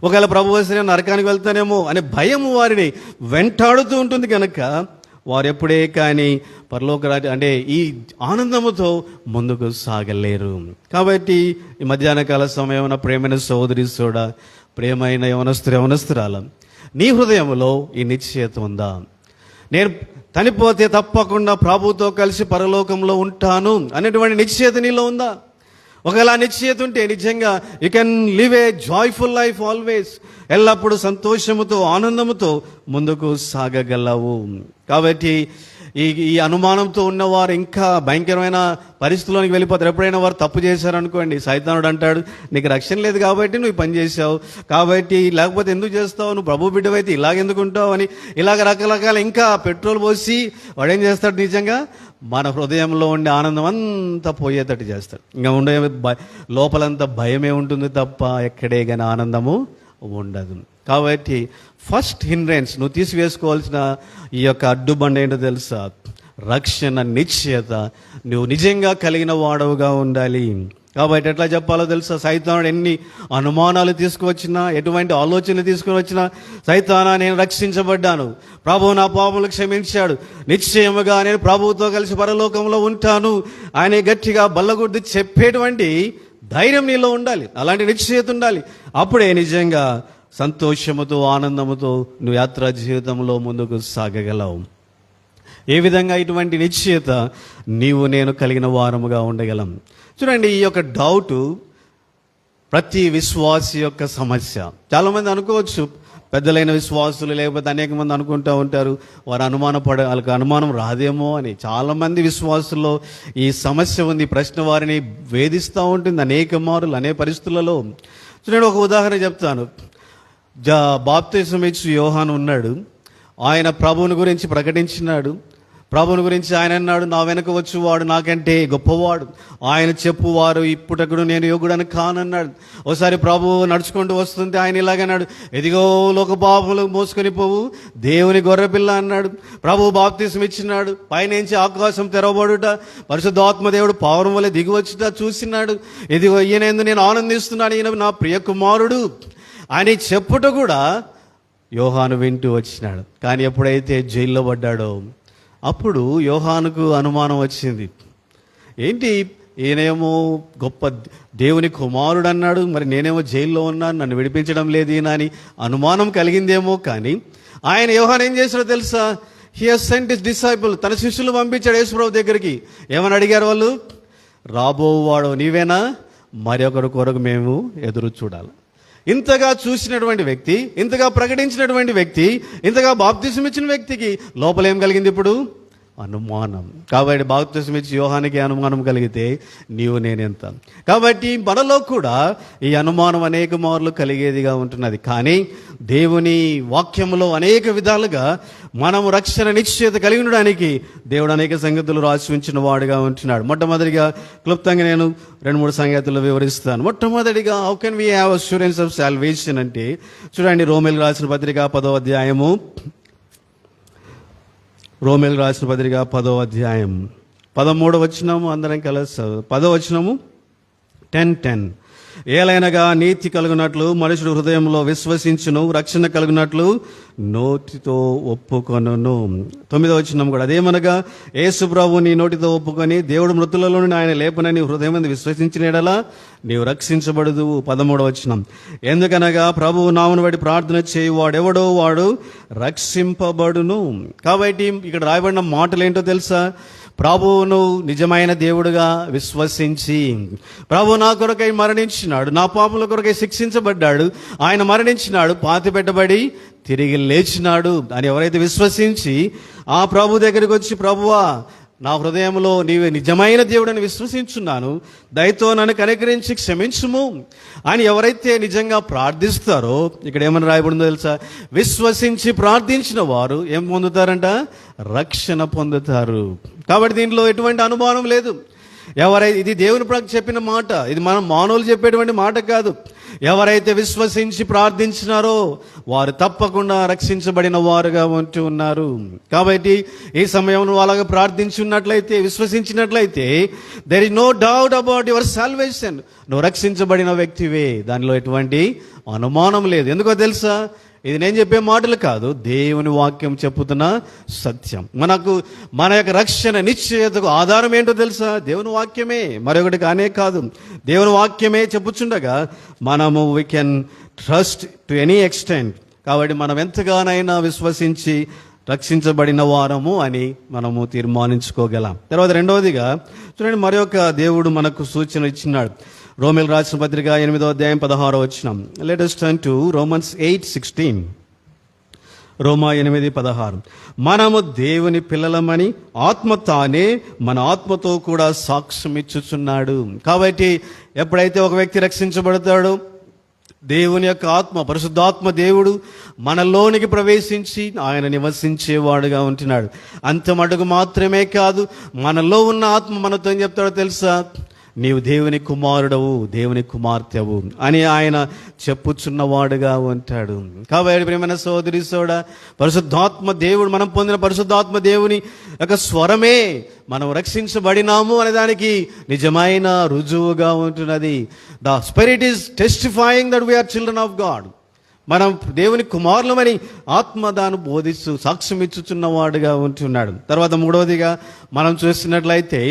ఒకవేళ ప్రభు వస్తే నేను నరకానికి వెళ్తానేమో అనే భయం వారిని వెంటాడుతూ ఉంటుంది. కనుక వారు ఎప్పుడే కానీ పరలోక అంటే ఈ ఆనందముతో ముందుకు సాగలేరు. కాబట్టి ఈ మధ్యాహ్న కాల సమయం ప్రేమైన సోదరి సోడ, ప్రేమైన యవనస్తురాల, నీ హృదయంలో ఈ నిశ్చయత ఉందా? నేను చనిపోతే తప్పకుండా ప్రభుతో కలిసి పరలోకంలో ఉంటాను అనేటువంటి నిశ్చయత నీలో ఉందా? ఒకవేళ నిశ్చయత ఉంటే నిజంగా you can live A joyful life always. ఎల్లప్పుడూ సంతోషముతో ఆనందముతో ముందుకు సాగగలవు. కాబట్టి ఈ అనుమానంతో ఉన్నవారు ఇంకా భయంకరమైన పరిస్థితుల్లోనికి వెళ్ళిపోతారు. ఎప్పుడైనా వారు తప్పు చేశారనుకోండి, సైతానుడు అంటాడు, నీకు రక్షణ లేదు కాబట్టి నువ్వు పని చేసావు, కాబట్టి లేకపోతే ఎందుకు చేస్తావు, నువ్వు ప్రభు బిడ్డవైతే ఇలాగెందుకు ఉంటావు అని ఇలాగ రకరకాల ఇంకా పెట్రోల్ పోసి వాడేం చేస్తాడు, నిజంగా మన హృదయంలో ఉండే ఆనందం అంతా పోయేటట్టు చేస్తాడు. ఇంకా ఉండే లోపలంతా భయమే ఉంటుంది తప్ప ఎక్కడే కానీ ఆనందము ఉండదు. కాబట్టి ఫస్ట్ హిండ్రెన్స్ నువ్వు తీసివేసుకోవాల్సిన ఈ యొక్క అడ్డుబండ ఏంటో తెలుసా? రక్షణ నిశ్చయత నువ్వు నిజంగా కలిగిన వాడవుగా ఉండాలి. కాబట్టి ఎట్లా చెప్పాలో తెలుసా? సైతానుడు ఎన్ని అనుమానాలు తీసుకువచ్చినా, ఎటువంటి ఆలోచనలు తీసుకుని వచ్చినా, సైతానా నేను రక్షించబడ్డాను, ప్రభువు నా పాపములు క్షమించాడు, నిశ్చయముగా నేను ప్రభువుతో కలిసి పరలోకంలో ఉంటాను ఆయన గట్టిగా బల్లగుద్ది చెప్పేటువంటి ధైర్యం నీలో ఉండాలి. అలాంటి నిశ్చయత ఉండాలి. అప్పుడే నిజంగా సంతోషముతో ఆనందముతో నువ్వు యాత్రా జీవితంలో ముందుకు సాగగలవు. ఏ విధంగా ఇటువంటి నిశ్చయత నీవు నేను కలిగిన వారముగా ఉండగలం? చూడండి, ఈ యొక్క డౌటు ప్రతి విశ్వాసి యొక్క సమస్య. చాలామంది అనుకోవచ్చు, పెద్దలైన విశ్వాసులు లేకపోతే అనేక మంది అనుకుంటూ ఉంటారు, వాళ్ళకి అనుమానం రాదేమో అని. చాలామంది విశ్వాసుల్లో ఈ సమస్య ఉంది. ప్రశ్న వారిని వేధిస్తూ ఉంటుంది అనేక మారులు, అనేక పరిస్థితులలో. చూడండి, ఒక ఉదాహరణ చెప్తాను. బాప్తిసం ఇచ్చి యోహాను ఉన్నాడు. ఆయన ప్రభువుని గురించి ప్రకటించినాడు. ప్రభువుని గురించి ఆయన అన్నాడు, నా వెనక వచ్చేవాడు నాకంటే గొప్పవాడు, ఆయన చెప్పువారు ఇప్పుటకుడు నేను యోగుడని కానన్నాడు. ఒకసారి ప్రభువు నడుచుకుంటూ వస్తుంటే ఆయన ఇలాగన్నాడు, ఎదిగో లోక పాపములు మోసుకొని పోవు దేవుని గొర్రెపిల్ల అన్నాడు. ప్రభువు బాప్తిసం ఇచ్చినాడు. పైనుంచి ఆకాశం తెరవబడుట, పరిశుద్ధాత్మ దేవుడు పావురం వలె దిగివచ్చుట చూసినాడు. ఇదిగో ఈయన నేను ఆనందిస్తున్నాను, ఈయన నా ప్రియ కుమారుడు అని చెప్పుట కూడా యోహాను వింటూ వచ్చినాడు. కానీ ఎప్పుడైతే జైల్లో పడ్డాడో అప్పుడు యోహానుకు అనుమానం వచ్చింది. ఏంటి, ఈయనేమో గొప్ప దేవుని కుమారుడు అన్నాడు, మరి నేనేమో జైల్లో ఉన్నాను, నన్ను విడిపించడం లేదు ఈయన అని అనుమానం కలిగిందేమో. కానీ యోహాను ఏం చేశాడో తెలుసా? He has cent his disciple, తన శిష్యులు పంపించాడు యేసుప్రభు దగ్గరికి. ఏమని అడిగారు వాళ్ళు? రాబోవాడు నీవేనా, మరి ఒకరి కొరకు మేము ఎదురు చూడాలి. ఇంతగా చూసినటువంటి వ్యక్తి, ఇంతగా ప్రకటించినటువంటి వ్యక్తి, ఇంతగా బాప్తిసం ఇచ్చిన వ్యక్తికి లోపల ఏం కలిగింది? ఇప్పుడు అనుమానం. కాబట్టి బాప్తిసం ఇచ్చి యోహానికి అనుమానం కలిగితే నీవు నేనెంత? కాబట్టి మనలో కూడా ఈ అనుమానం అనేక మార్లు కలిగేదిగా ఉంటున్నది. కానీ దేవుని వాక్యంలో అనేక విధాలుగా మనము రక్షణ నిశ్చయత కలిగి ఉండడానికి దేవుడు అనేక సంగతులు రాసి ఉంచిన వాడుగా ఉంటున్నాడు. మొట్టమొదటిగా క్లుప్తంగా నేను 2-3 సంగతులు వివరిస్తాను. మొట్టమొదటిగా how can we have assurance of salvation అంటే, చూడండి, రోమేలు రాసిన పత్రిక 10వ అధ్యాయము, రోమేలు రాసిన పత్రిక 10వ అధ్యాయం 13వ వచనము, అందరం కలిసి 10వ వచనము 10:10. ఏలైనగా నీతి కలుగునట్లు మనుషుడు హృదయంలో విశ్వసించును, రక్షణ కలుగునట్లు నోటితో ఒప్పుకొనును. 9వ వచనం కూడా అదేమనగా, యేసు ప్రభువు నీ నోటితో ఒప్పుకొని దేవుడు మృతులలో నుండి ఆయన లేపనని హృదయం విశ్వసించిన ఎడలా నీవు రక్షించబడదు. 13వ వచనం, ఎందుకనగా ప్రభువు నామమును బట్టి ప్రార్థన చేయువాడెవడో వాడు రక్షింపబడును. కాబట్టి ఇక్కడ రాయబడిన మాటలు ఏంటో తెలుసా? ప్రభువును నిజమైన దేవుడుగా విశ్వసించి, ప్రభు నా కొరకై మరణించినాడు, నా పాపముల కొరకై శిక్షించబడ్డాడు, ఆయన మరణించినాడు, పాతి పెట్టబడి తిరిగి లేచినాడు అని ఎవరైతే విశ్వసించి ఆ ప్రభు దగ్గరికి వచ్చి, ప్రభువా నా హృదయంలో నీవే నిజమైన దేవుడని విశ్వసించున్నాను, దయతో నన్ను కనికరించి క్షమించుము అని ఎవరైతే నిజంగా ప్రార్థిస్తారో, ఇక్కడ ఏమని రాయబడిందో తెలుసా? విశ్వసించి ప్రార్థించిన వారు ఏం పొందుతారంట? రక్షణ పొందుతారు. కాబట్టి దీంట్లో ఎటువంటి అనుమానం లేదు. ఇది దేవుని ప్రక్క చెప్పిన మాట, ఇది మనం మానవులు చెప్పేటువంటి మాట కాదు. ఎవరైతే విశ్వసించి ప్రార్థించినారో వారు తప్పకుండా రక్షించబడిన వారుగా ఉంటూ ఉన్నారు. కాబట్టి ఈ సమయంలో అలాగా ప్రార్థించున్నట్లయితే, విశ్వసించినట్లయితే, there is no doubt about your salvation. నువ్వు రక్షించబడిన వ్యక్తివే, దానిలో ఎటువంటి అనుమానం లేదు. ఎందుకో తెలుసా? ఇది నేను చెప్పే మాటలు కాదు, దేవుని వాక్యం చెప్పుతున్న సత్యం. మన యొక్క రక్షణ నిశ్చయతకు ఆధారం ఏంటో తెలుసా? దేవుని వాక్యమే, మరొకటి కానే కాదు. దేవుని వాక్యమే చెప్పుచుండగా మనము we can trust to any extent. కాబట్టి మనం ఎంతగానైనా విశ్వసించి రక్షించబడిన వారము అని మనము తీర్మానించుకోగలం. తర్వాత రెండవదిగా చూడండి, మరొక దేవుడు మనకు సూచన ఇచ్చినాడు. రోమీయులకు రాసిన పత్రిక 8వ అధ్యాయం 16వ వచనం. Let us turn to Romans 8:16. రోమా 8:16. మనము దేవుని పిల్లలమని ఆత్మ తానే మన ఆత్మతో కూడా సాక్ష్యం ఇచ్చుచున్నాడు. కాబట్టి ఎప్పుడైతే ఒక వ్యక్తి రక్షించబడతాడో, దేవుని యొక్క ఆత్మ, పరిశుద్ధాత్మ దేవుడు మనలోనికి ప్రవేశించి ఆయన నివసించేవాడుగా ఉంటున్నాడు. అంత మటుకు మాత్రమే కాదు, మనలో ఉన్న ఆత్మ మనతో ఏం చెప్తాడో తెలుసా? నీవు దేవుని కుమారుడవు, దేవుని కుమార్తెవు అని ఆయన చెప్పుచున్నవాడుగా ఉంటాడు. కాబట్టి ప్రియమైన సోదరి సోడా, పరిశుద్ధాత్మ దేవుడు, మనం పొందిన పరిశుద్ధాత్మ దేవుని యొక్క స్వరమే మనం రక్షించబడినాము అనే దానికి నిజమైన రుజువుగా ఉంటున్నది. The spirit is testifying that we are children of God. మనం దేవుని కుమారులమని ఆత్మ దాన్ని బోధిస్తూ సాక్ష్యం ఇచ్చుచున్నవాడుగా ఉంటున్నాడు. తర్వాత మూడవదిగా మనం చూసినట్లయితే,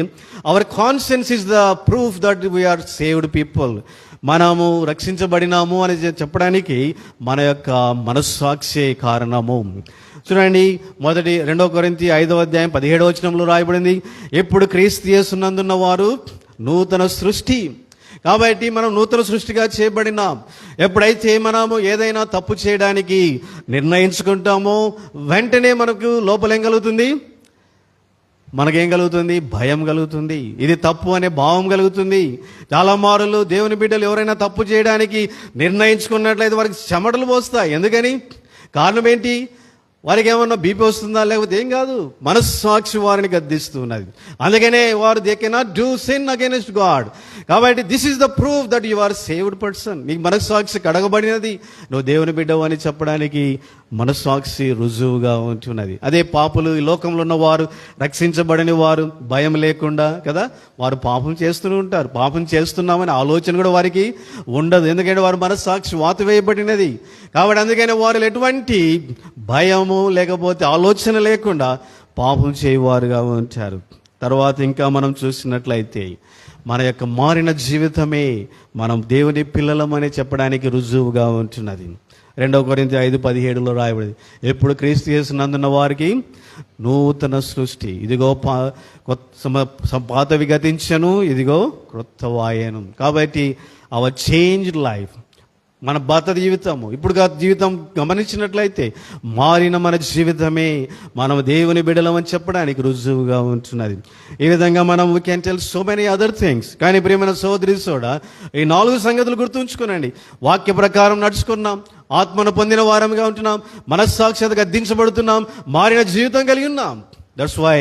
our conscience is the proof that we are saved people. మనము రక్షించబడినాము అని చెప్పడానికి మన యొక్క మనస్సాక్షి కారణము. చూడండి, 2 కొరింథీ 5వ అధ్యాయం 17వ వచనంలో రాయబడింది, ఎప్పుడు క్రీస్తు యేసునందున్న వారు నూతన సృష్టి. కాబట్టి మనం నూతన సృష్టిగా చేయబడినాం. ఎప్పుడైతే మనము ఏదైనా తప్పు చేయడానికి నిర్ణయించుకుంటామో వెంటనే మనకు లోపల ఏం కలుగుతుంది? మనకేం కలుగుతుంది? భయం కలుగుతుంది. ఇది తప్పు అనే భావం కలుగుతుంది. చాలా మారులు దేవుని బిడ్డలు ఎవరైనా తప్పు చేయడానికి నిర్ణయించుకున్నట్లయితే వారికి చెమటలు పోస్తాయి. ఎందుకని? కారణం ఏంటి? వారికి ఏమన్నా బీపీ వస్తుందా? లేకపోతే ఏం కాదు, మనస్సాక్షి వారిని గద్దిస్తూ ఉన్నది. అందుకనే వారు they cannot do sin against God. కాబట్టి this is the proof that you are saved person. నీకు మనస్సాక్షి కడగబడినది, నువ్వు దేవుని బిడ్డవు అని చెప్పడానికి మనస్సాక్షి రుజువుగా ఉంటున్నది. అదే పాపులు, ఈ లోకంలో ఉన్న వారు, రక్షించబడని వారు భయం లేకుండా కదా వారు పాపం చేస్తూనే ఉంటారు. పాపం చేస్తున్నామని ఆలోచన కూడా వారికి ఉండదు. ఎందుకంటే వారు మనస్సాక్షి వాతివేయబడినది. కాబట్టి అందుకని వారు ఎటువంటి భయము లేకపోతే ఆలోచన లేకుండా పాపం చేయవారుగా ఉంటారు. తర్వాత ఇంకా మనం చూసినట్లయితే మన యొక్క మారిన జీవితమే మనం దేవుని పిల్లలమని చెప్పడానికి రుజువుగా ఉంటున్నది. 2 కొరింథీ 5:17లో రాయబడింది, ఎప్పుడు క్రీస్తు యేసునందున్న వారికి నూతన సృష్టి. ఇదిగో పాతవి గతించను, ఇదిగో క్రొత్తవాయను. కాబట్టి అవర్ చేంజ్డ్ లైఫ్, మన పాత జీవితము, ఇప్పుడు జీవితం గమనించినట్లయితే మారిన మన జీవితమే మనం దేవుని బిడ్డలమని చెప్పడానికి రుజువుగా ఉంటున్నది. ఈ విధంగా మనం we can tell so many other things. కానీ ప్రియమైన సోదరి సోడా, ఈ 4 సంగతులు గుర్తుంచుకోనండి. వాక్య ప్రకారం నడుచుకున్నాం, ఆత్మను పొందిన వారంగా ఉంటున్నాం, మనస్సాక్షిగా గద్దించబడుతున్నాం, మారిన జీవితం కలిగి ఉన్నాం. That's why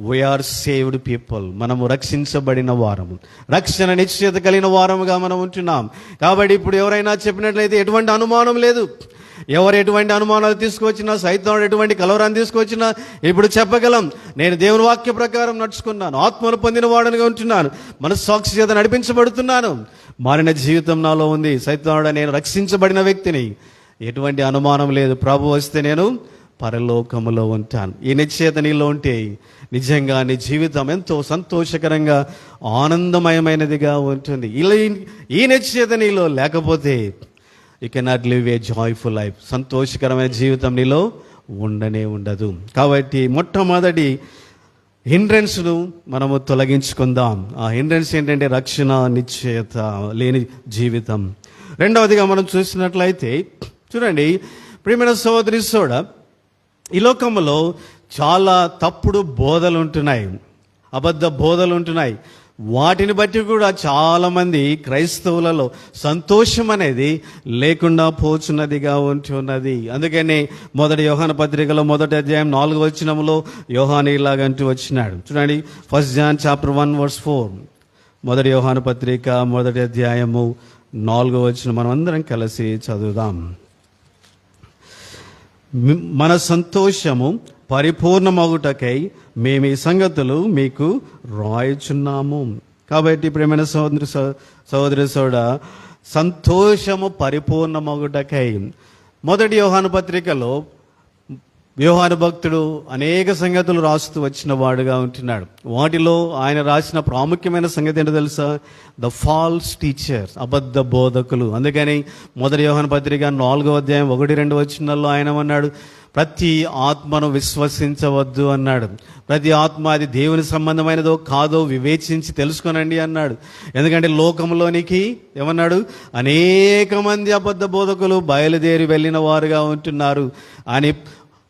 we are saved people. మనము రక్షించబడిన వారము, రక్షణ నిశ్చయత కలిగిన వారముగా మనం ఉంటున్నాం. కాబట్టి ఇప్పుడు ఎవరైనా చెప్పినట్లయితే ఎటువంటి అనుమానం లేదు. ఎవరు ఎటువంటి అనుమానాలు తీసుకొచ్చినా, సైతం ఎటువంటి కలవరాన్ని తీసుకొచ్చినా ఇప్పుడు చెప్పగలం, నేను దేవుని వాక్య ప్రకారం నడుచుకున్నాను, ఆత్మను పొందిన వాడనిగా ఉంటున్నాను, మనస్సాక్షి చేత నడిపించబడుతున్నాను, మారిన జీవితం నాలో ఉంది. సైతం నేను రక్షించబడిన వ్యక్తిని, ఎటువంటి అనుమానం లేదు. ప్రభు వస్తే నేను పరలోకములో ఉంటాను. ఈ నిశ్చయత నీలో ఉంటే నిజంగా నీ జీవితం ఎంతో సంతోషకరంగా ఆనందమయమైనదిగా ఉంటుంది. ఈ నిశ్చయత నీలో లేకపోతే you cannot live A joyful life. సంతోషకరమైన జీవితం నీలో ఉండనే ఉండదు. కాబట్టి మొట్టమొదటి హిండ్రెన్స్ను మనము తొలగించుకుందాం. ఆ హిండ్రెన్స్ ఏంటంటే రక్షణ నిశ్చయత లేని జీవితం. రెండవదిగా మనం చూసినట్లయితే చూడండి ప్రియమైన సోదరి సోడా, ఈ లోకంలో చాలా తప్పుడు బోధలు ఉంటున్నాయి, అబద్ధ బోధలు ఉంటున్నాయి. వాటిని బట్టి కూడా చాలామంది క్రైస్తవులలో సంతోషం అనేది లేకుండా పోచున్నదిగా ఉంటున్నది. అందుకని మొదటి యోహాను పత్రికలో 1వ అధ్యాయం 4వ వచనంలో యోహాను ఇలాగంటూ వచ్చినాడు. చూడండి, 1 John chapter 1:4. మొదటి యోహాను పత్రిక 1వ అధ్యాయము 4వ వచనం మనం అందరం కలిసి చదువుదాం. మన సంతోషము పరిపూర్ణమగుటకై మేము ఈ సంగతులు మీకు రాయుచున్నాము. కాబట్టి ప్రియమైన సహోదరి సంతోషము పరిపూర్ణమగుటకై మొదటి యోహాను పత్రికలో యోహాను భక్తుడు అనేక సంగతులు రాస్తూ వచ్చిన వాడుగా ఉంటున్నాడు. వాటిలో ఆయన రాసిన ప్రాముఖ్యమైన సంగతి ఏంటో తెలుసా? ద ఫాల్స్ టీచర్స్, అబద్ధ బోధకులు. అందుకని మొదటి యోహాను పత్రిక 4వ అధ్యాయం 1-2 వచనాల్లో ఆయన అన్నాడు, ప్రతి ఆత్మను విశ్వసించవద్దు అన్నాడు. ప్రతి ఆత్మ అది దేవుని సంబంధమైనదో కాదో వివేచించి తెలుసుకొనండి అన్నాడు. ఎందుకంటే లోకంలోనికి ఏమన్నాడు? అనేక మంది అబద్ధ బోధకులు బయలుదేరి వెళ్ళిన వారుగా ఉంటున్నారు అని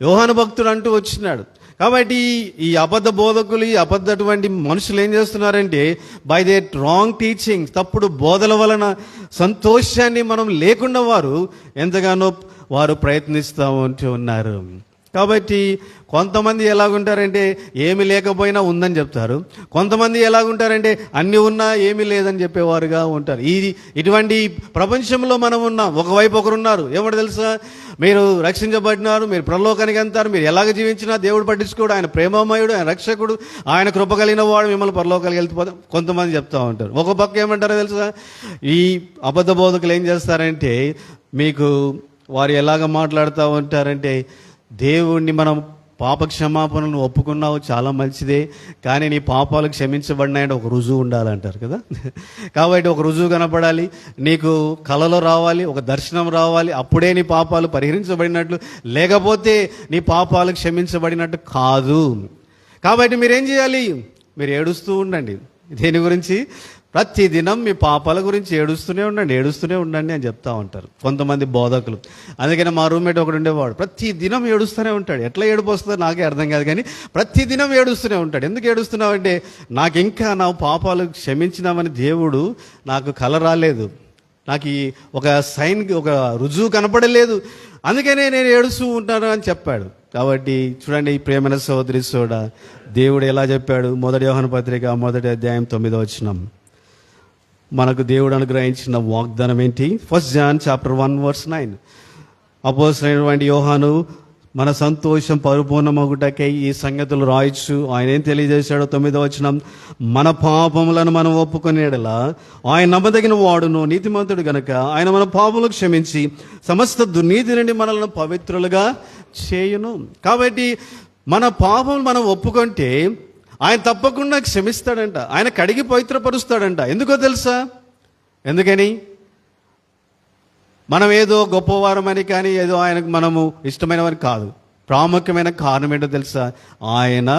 యోహాను భక్తుడు అంటూ వచ్చినాడు. కాబట్టి ఈ అబద్ధ బోధకులు, ఈ అబద్ధటువంటి మనుషులు ఏం చేస్తున్నారంటే బై దే రాంగ్ టీచింగ్స్, తప్పుడు బోధల వలన సంతోషాన్ని మనం లేకుండా వారు ఎంతగానో వారు ప్రయత్నిస్తూ ఉంటూ ఉన్నారు. కాబట్టి కొంతమంది ఎలాగుంటారంటే ఏమి లేకపోయినా ఉందని చెప్తారు. కొంతమంది ఎలాగుంటారంటే అన్నీ ఉన్నా ఏమీ లేదని చెప్పేవారుగా ఉంటారు. ఇటువంటి ప్రపంచంలో మనం ఉన్నాం. ఒకవైపు ఒకరున్నారు, ఏమంటే తెలుసా? మీరు రక్షించబడినారు, మీరు పరలోకానికి వెళ్తారు, మీరు ఎలాగ జీవించినా దేవుడు పట్టించుకోడు, ఆయన ప్రేమమయుడు, ఆయన రక్షకుడు, ఆయన కృప కలిగిన వాడు, మిమ్మల్ని పరలోకానికి వెళ్తే కొంతమంది చెప్తూ ఉంటారు. ఒక పక్క ఏమంటారో తెలుసా? ఈ అబద్ధ బోధకులు ఏం చేస్తారంటే మీకు వారు ఎలాగ మాట్లాడుతూ ఉంటారంటే, దేవుణ్ణి మనం పాప క్షమాపణను ఒప్పుకున్నావు చాలా మంచిదే, కానీ నీ పాపాలు క్షమించబడినాయంటే ఒక రుజువు ఉండాలంటారు కదా. కాబట్టి ఒక రుజువు కనపడాలి, నీకు కలలో రావాలి, ఒక దర్శనం రావాలి, అప్పుడే నీ పాపాలు పరిహరించబడినట్లు, లేకపోతే నీ పాపాలు క్షమించబడినట్టు కాదు. కాబట్టి మీరేం చేయాలి? మీరు ఏడుస్తూ ఉండండి. దేని గురించి? ప్రతి దినం మీ పాపాల గురించి ఏడుస్తూనే ఉండండి అని చెప్తా ఉంటారు కొంతమంది బోధకులు. అందుకని మా రూమ్మేట్ ఒకడు ఉండేవాడు, ప్రతి దినం ఏడుస్తూనే ఉంటాడు. ఎట్లా ఏడుపు వస్తుందో నాకే అర్థం కాదు, కానీ ప్రతి దినం ఏడుస్తూనే ఉంటాడు. ఎందుకు ఏడుస్తున్నావు అంటే, నాకు ఇంకా నా పాపాలు క్షమించినామని దేవుడు నాకు కల రాలేదు, నాకు ఒక సైన్, ఒక రుజువు కనపడలేదు, అందుకనే నేను ఏడుస్తూ ఉంటాను అని చెప్పాడు. కాబట్టి చూడండి, ప్రియమైన సహోదరి దేవుడు ఎలా చెప్పాడు? మొదటి యోహాను పత్రిక 1వ అధ్యాయం 9వ వచనం. మనకు దేవుడు అనుగ్రహించిన వాగ్దానం ఏంటి? 1 John chapter 1:9. అపోస్తలుడైన యోహాను మన సంతోషం పరిపూర్ణమగుటకై ఈ సంగతులు రాయొచ్చు. ఆయన ఏం తెలియజేశాడో 9వ వచనం, మన పాపములను మనం ఒప్పుకునేలా ఆయన నమ్మదగిన వాడును నీతిమంతుడు గనుక ఆయన మన పాపములను క్షమించి సమస్త దుర్నీతి నుండి మనల్ని పవిత్రులుగా చేయును. కాబట్టి మన పాపములు మనం ఒప్పుకుంటే ఆయన తప్పకుండా క్షమిస్తాడంట, ఆయన కడిగి పవిత్రపరుస్తాడంట. ఎందుకో తెలుసా? ఎందుకని? మనం ఏదో గొప్పవారమని కానీ ఏదో ఆయనకు మనము ఇష్టమైనవని కాదు. ప్రాముఖ్యమైన కారణం ఏంటో తెలుసా? ఆయన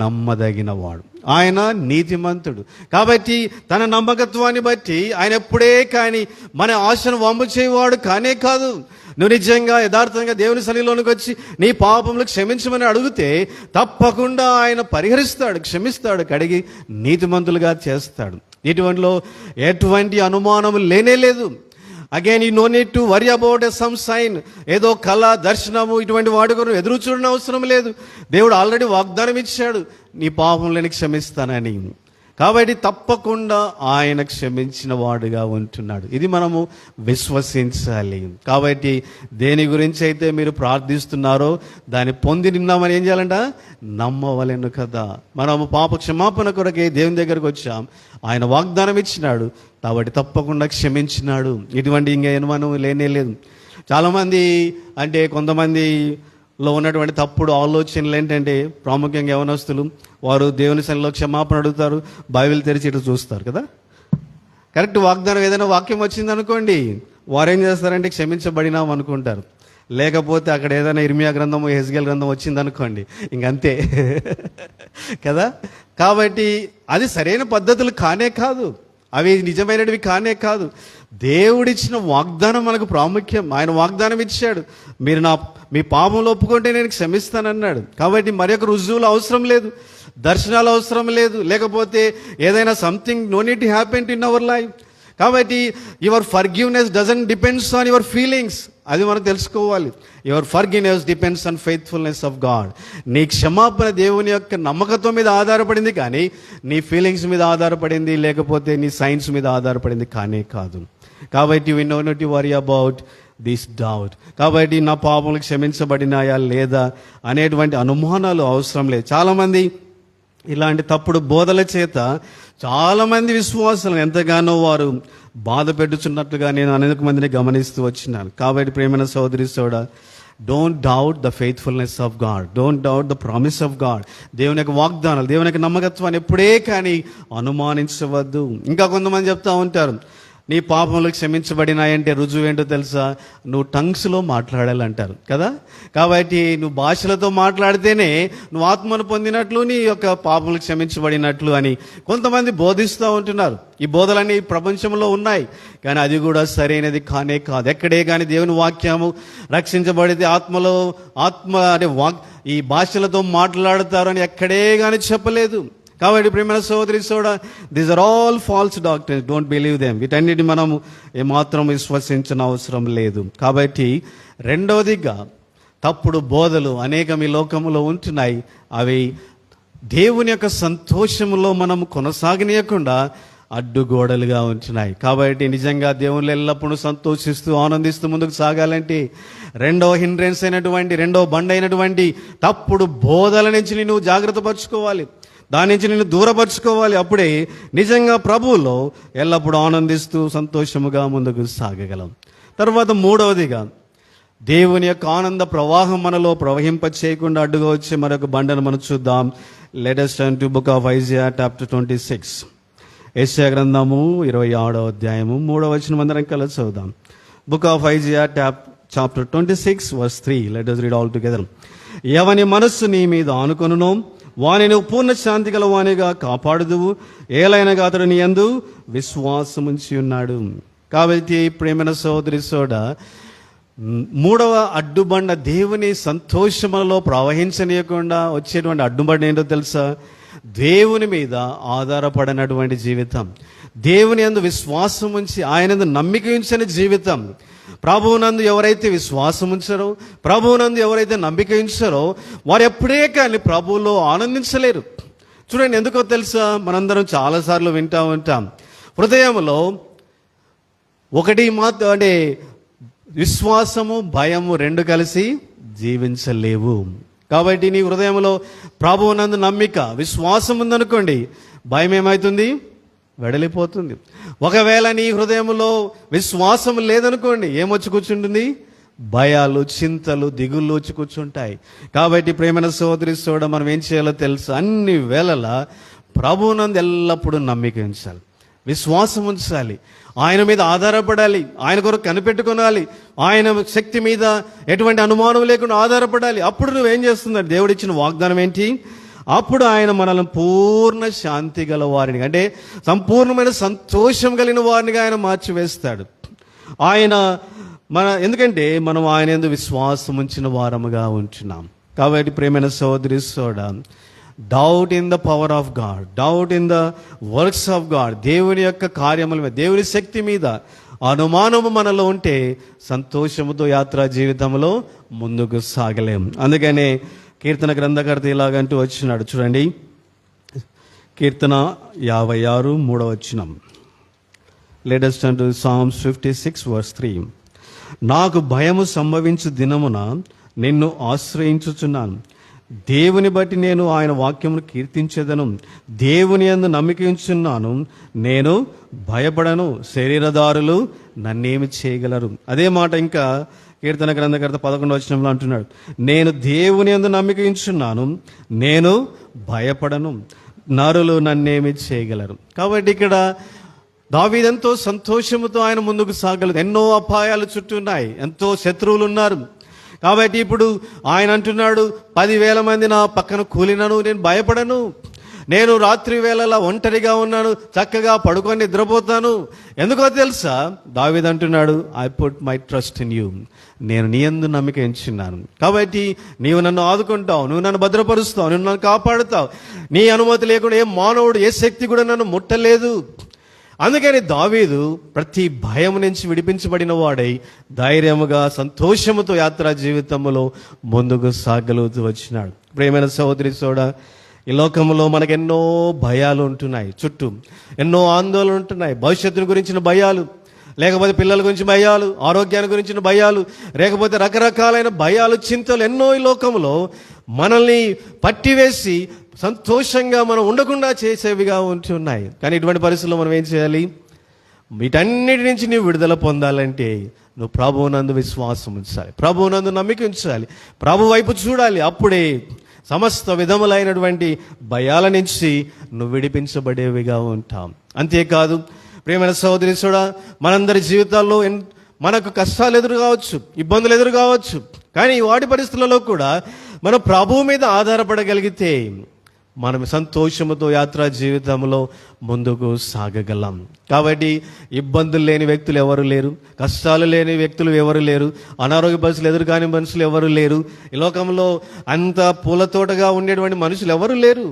నమ్మదగిన వాడు, ఆయన నీతిమంతుడు. కాబట్టి తన నమ్మకత్వాన్ని బట్టి ఆయన ఎప్పుడే కానీ మన ఆశను వమ్ము చేయవాడు కానే కాదు. నువ్వు నిజంగా యథార్థంగా దేవుని సన్నిధిలోనికి వచ్చి నీ పాపములు క్షమించమని అడిగితే తప్పకుండా ఆయన పరిహరిస్తాడు, క్షమిస్తాడు, కడిగి నీతిమంతులుగా చేస్తాడు. ఇటువంటిలో ఎటువంటి అనుమానం లేనే లేదు. Again you no need to worry about some sign, ఏదో కళ, దర్శనము, ఇటువంటి వాటి కొరకు ఎదురు చూడని అవసరం లేదు. దేవుడు ఆల్రెడీ వాగ్దానం ఇచ్చాడు, నీ పాపములను క్షమిస్తానని. కాబట్టి తప్పకుండా ఆయన క్షమించిన వాడుగా ఉంటున్నాడు. ఇది మనము విశ్వసించాలి. కాబట్టి దేని గురించి అయితే మీరు ప్రార్థిస్తున్నారో దాన్ని పొంది నిన్నామని ఏం చేయాలంట? నమ్మవలెను కదా. మనము పాప క్షమాపణ కొరకే దేవుని దగ్గరకు వచ్చాం, ఆయన వాగ్దానం ఇచ్చినాడు, కాబట్టి తప్పకుండా క్షమించినాడు. ఇటువంటి ఇంకా అనుమానం లేనే లేదు. చాలామంది అంటే కొంతమందిలో ఉన్నటువంటి తప్పుడు ఆలోచనలు ఏంటంటే, ప్రాముఖ్యంగా యవనస్తులు, వారు దేవుని సన్నిధిలో క్షమాపణ అడుగుతారు, బైబిల్ తెరిచి ఇటు చూస్తారు కదా. కరెక్ట్ వాగ్దానం ఏదైనా వాక్యం వచ్చింది అనుకోండి, వారు ఏం చేస్తారంటే క్షమించబడినాం అనుకుంటారు. లేకపోతే అక్కడ ఏదైనా ఇర్మియా గ్రంథము, హెజ్కేల్ గ్రంథం వచ్చిందనుకోండి, ఇంకంతే కదా. కాబట్టి అది సరైన పద్ధతులు కానే కాదు, అవి నిజమైనవి కానే కాదు. దేవుడిచ్చిన వాగ్దానం మనకు ప్రాముఖ్యం. ఆయన వాగ్దానం ఇచ్చాడు, మీరు మీ పాపంలో ఒప్పుకుంటే నేను క్షమిస్తానన్నాడు. కాబట్టి మరి ఒక రుజువులు అవసరం లేదు, దర్శనాలు అవసరం లేదు, లేకపోతే ఏదైనా something no need to happen in our life. కాబట్టి your forgiveness doesn't depends on your feelings, అది మనం తెలుసుకోవాలి. Your forgiveness depends on faithfulness of God. నీ క్షమాపణ దేవుని యొక్క నమ్మకత్వం మీద ఆధారపడింది, కానీ నీ ఫీలింగ్స్ మీద ఆధారపడింది, లేకపోతే నీ సైన్స్ మీద ఆధారపడింది కానే కాదు. కాబట్టి we no not to worry about this doubt. కాబట్టి నా పాపములు క్షమించబడినాయా లేదా అనేటువంటి అనుమానాలు అవసరం లేదు. చాలామంది ఇలాంటి తప్పుడు బోధల చేత చాలామంది విశ్వాసాలను ఎంతగానో వారు బాధ పెట్టుచున్నట్లుగా నేను అనేక మందిని గమనిస్తూ వచ్చినాను. కాబట్టి ప్రేమైన సోదరి సోడా, don't doubt the faithfulness of God, don't doubt the promise of God. దేవుని యొక్క వాగ్దానాలు, దేవుని యొక్క నమ్మకత్వాన్ని ఎప్పుడే కానీ అనుమానించవద్దు. ఇంకా కొంతమంది చెప్తా ఉంటారు, నీ పాపములు క్షమించబడినాయంటే రుజువు ఏంటో తెలుసా? నువ్వు టంగ్స్లో మాట్లాడాలంటారు కదా. కాబట్టి నువ్వు భాషలతో మాట్లాడితేనే నువ్వు ఆత్మను పొందినట్లు, నీ యొక్క పాపములు క్షమించబడినట్లు అని కొంతమంది బోధిస్తూ ఉంటున్నారు. ఈ బోధలన్నీ ప్రపంచంలో ఉన్నాయి, కానీ అది కూడా సరైనది కానే కాదు. ఎక్కడే కానీ దేవుని వాక్యము రక్షించబడితే ఆత్మ అంటే ఈ భాషలతో మాట్లాడతారు అని ఎక్కడే కానీ చెప్పలేదు. కాబట్టి ప్రియమైన సోదరి సోడా, these are all false doctors, don't believe them. వీటన్నిటి మనం ఏమాత్రం విశ్వసించిన అవసరం లేదు. కాబట్టి రెండవదిగా తప్పుడు బోధలు అనేకం ఈ లోకంలో ఉంటున్నాయి. అవి దేవుని యొక్క సంతోషంలో మనం కొనసాగనీయకుండా అడ్డుగోడలుగా ఉంటున్నాయి. కాబట్టి నిజంగా దేవుళ్ళు ఎల్లప్పుడూ సంతోషిస్తూ ఆనందిస్తూ ముందుకు సాగాలంటే రెండవ హిండ్రెన్స్ అయినటువంటి, రెండవ బండ అయినటువంటి తప్పుడు బోధల నుంచి నువ్వు జాగ్రత్త పరచుకోవాలి, దాని నుంచి నేను దూరపరచుకోవాలి. అప్పుడే నిజంగా ప్రభువులో ఎల్లప్పుడూ ఆనందిస్తూ సంతోషముగా ముందుకు సాగగలం. తర్వాత మూడవదిగా దేవుని యొక్క ఆనంద ప్రవాహం మనలో ప్రవహింప చేయకుండా అడ్డుగా వచ్చే మరొక బండను మనం చూద్దాం. Let us turn to book of Isaiah chapter 26. యెషయా గ్రంథము 26వ అధ్యాయము 3వ వచనం అందరం కలిసి చదువుదాం. Book of Isaiah chapter 26 verse 3. Let us read all together. ఎవని మనస్సు నీ మీద ఆనుకొనునో వాని నువ్వు పూర్ణ శాంతి గల వానిగా కాపాడుదువు, ఏలైనగా అతడు నీ యందు విశ్వాసముంచి ఉన్నాడు. కాబట్టి ప్రేమైన సోదరి సోడా, మూడవ అడ్డుబండ దేవుని సంతోషములలో ప్రవహించనీయకుండా వచ్చేటువంటి అడ్డుబండ ఏంటో తెలుసా? దేవుని మీద ఆధారపడినటువంటి జీవితం, దేవుని యందు విశ్వాసం ఉంచి ఆయన యందు నమ్మిక ఉంచని జీవితం. ప్రభువునందు ఎవరైతే విశ్వాసం ఉంచారో, ప్రభువునందు ఎవరైతే నమ్మిక ఉంచారో వారు ఎప్పుడే కానీ ప్రభువులో ఆనందించలేరు. చూడండి, ఎందుకో తెలుసా? మనందరం చాలాసార్లు వింటూ ఉంటాం, హృదయంలో ఒకటి మాత్రం అంటే విశ్వాసము భయము రెండు కలిసి జీవించలేవు. కాబట్టి నీ హృదయంలో ప్రభువునందు నమ్మిక విశ్వాసం ఉందనుకోండి, భయం ఏమవుతుంది? వెడలిపోతుంది. ఒకవేళ నీ హృదయంలో విశ్వాసం లేదనుకోండి, ఏమొచ్చి కూర్చుంటుంది? భయాలు, చింతలు, దిగుళ్ళు వచ్చి కూర్చుంటాయి. కాబట్టి ప్రేమైన సోదరి సోడ, మనం ఏం చేయాలో తెలుసు, అన్ని వేళలా ప్రభువునందు ఎల్లప్పుడూ నమ్మిక ఉంచాలి, విశ్వాసం ఉంచాలి, ఆయన మీద ఆధారపడాలి, ఆయన కొరకు కనిపెట్టుకోవాలి, ఆయన శక్తి మీద ఎటువంటి అనుమానం లేకుండా ఆధారపడాలి. అప్పుడు నువ్వేం చేస్తున్నావు? దేవుడిచ్చిన వాగ్దానం ఏంటి? అప్పుడు ఆయన మనల్ని పూర్ణ శాంతి గల వారిని, అంటే సంపూర్ణమైన సంతోషం కలిగిన వారినిగా ఆయన మార్చివేస్తాడు. ఆయన ఎందుకంటే మనం ఆయన యందు విశ్వాసం ఉంచిన వారముగా ఉంటున్నాం. కాబట్టి ప్రేమైన సోదరి soda, doubt in the power of God, doubt in the works of God, దేవుని యొక్క కార్యముల మీద, దేవుని శక్తి మీద అనుమానము మనలో ఉంటే సంతోషముతో యాత్రా జీవితంలో ముందుకు సాగలేం. అందుకనే కీర్తన గ్రంథకర్త ఇలాగంటూ వచ్చినాడు, చూడండి, కీర్తన 56 3వ వచనం. Let us turn to Psalms 56 verse 3. నాకు భయము సంభవించు దినమున నిన్ను ఆశ్రయించుచున్నాను, దేవుని బట్టి నేను ఆయన వాక్యమును కీర్తించెదను, దేవుని యందు నమ్మిక ఉంచున్నాను, నేను భయపడను, శరీరదారులు నన్నేమి చేయగలరు. అదే మాట ఇంకా కీర్తన గ్రంథకర్త 11వ వచనంలో అంటున్నాడు, నేను దేవుని యందు నమ్మిక ఉంచున్నాను, నేను భయపడను, నరులు నన్నేమి చేయగలరు. కాబట్టి ఇక్కడ దావీదు ఎంతో సంతోషముతో ఆయన ముందుకు సాగలదు. ఎన్నో అపాయాలు చుట్టూ ఉన్నాయి, ఎంతో శత్రువులు ఉన్నారు. కాబట్టి ఇప్పుడు ఆయన అంటున్నాడు, 10,000 మంది నా పక్కన కూలినను నేను భయపడను, నేను రాత్రి వేళలా ఒంటరిగా ఉన్నాను, చక్కగా పడుకొని నిద్రపోతాను. ఎందుకో తెలుసా? దావీదు అంటున్నాడు, I put my trust in you. నేను నీ యందు నమ్మిక ఉంచున్నాను, కాబట్టి నీవు నన్ను ఆదుకుంటావు, నువ్వు నన్ను భద్రపరుస్తావు, నువ్వు నన్ను కాపాడుతావు. నీ అనుమతి లేకుండా ఏ మానవుడు, ఏ శక్తి కూడా నన్ను ముట్టలేదు. అందుకని దావీదు ప్రతి భయం నుంచి విడిపించబడిన వాడై ధైర్యముగా, సంతోషముతో యాత్రా జీవితంలో ముందుకు సాగలుగుతూ వచ్చినాడు. ప్రియమైన సహోదరి సోడా, ఈ లోకంలో మనకెన్నో భయాలు ఉంటున్నాయి, చుట్టూ ఎన్నో ఆందోళనలు ఉంటున్నాయి. భవిష్యత్తును గురించిన భయాలు, లేకపోతే పిల్లల గురించి భయాలు, ఆరోగ్యాన్ని గురించిన భయాలు, లేకపోతే రకరకాలైన భయాలు, చింతలు ఎన్నో ఈ లోకంలో మనల్ని పట్టివేసి సంతోషంగా మనం ఉండకుండా చేసేవిగా ఉంటున్నాయి. కానీ ఇటువంటి పరిస్థితుల్లో మనం ఏం చేయాలి? వీటన్నిటి నుంచి నీవు విడుదల పొందాలంటే నువ్వు ప్రభువునందు విశ్వాసం ఉంచాలి, ప్రభువునందు నమ్మిక ఉంచాలి, ప్రభు వైపు చూడాలి. అప్పుడే సమస్త విధములైనటువంటి భయాల నుంచి నువ్వు విడిపించబడేవిగా ఉంటాం. అంతేకాదు ప్రియమైన సహోదరి సోడా, మనందరి జీవితాల్లో మనకు కష్టాలు ఎదురు కావచ్చు, ఇబ్బందులు ఎదురు కావచ్చు. కానీ వాటి పరిస్థితులలో కూడా మనం ప్రభువు మీద ఆధారపడగలిగితే మనం సంతోషముతో యాత్రా జీవితంలో ముందుకు సాగగలం. కాబట్టి ఇబ్బందులు లేని వ్యక్తులు ఎవరు లేరు, కష్టాలు లేని వ్యక్తులు ఎవరు లేరు, అనారోగ్య పరిస్థితులు ఎదురు కాని మనుషులు ఎవరు లేరు. ఈ లోకంలో అంత పూలతోటగా ఉండేటువంటి మనుషులు ఎవరు లేరు.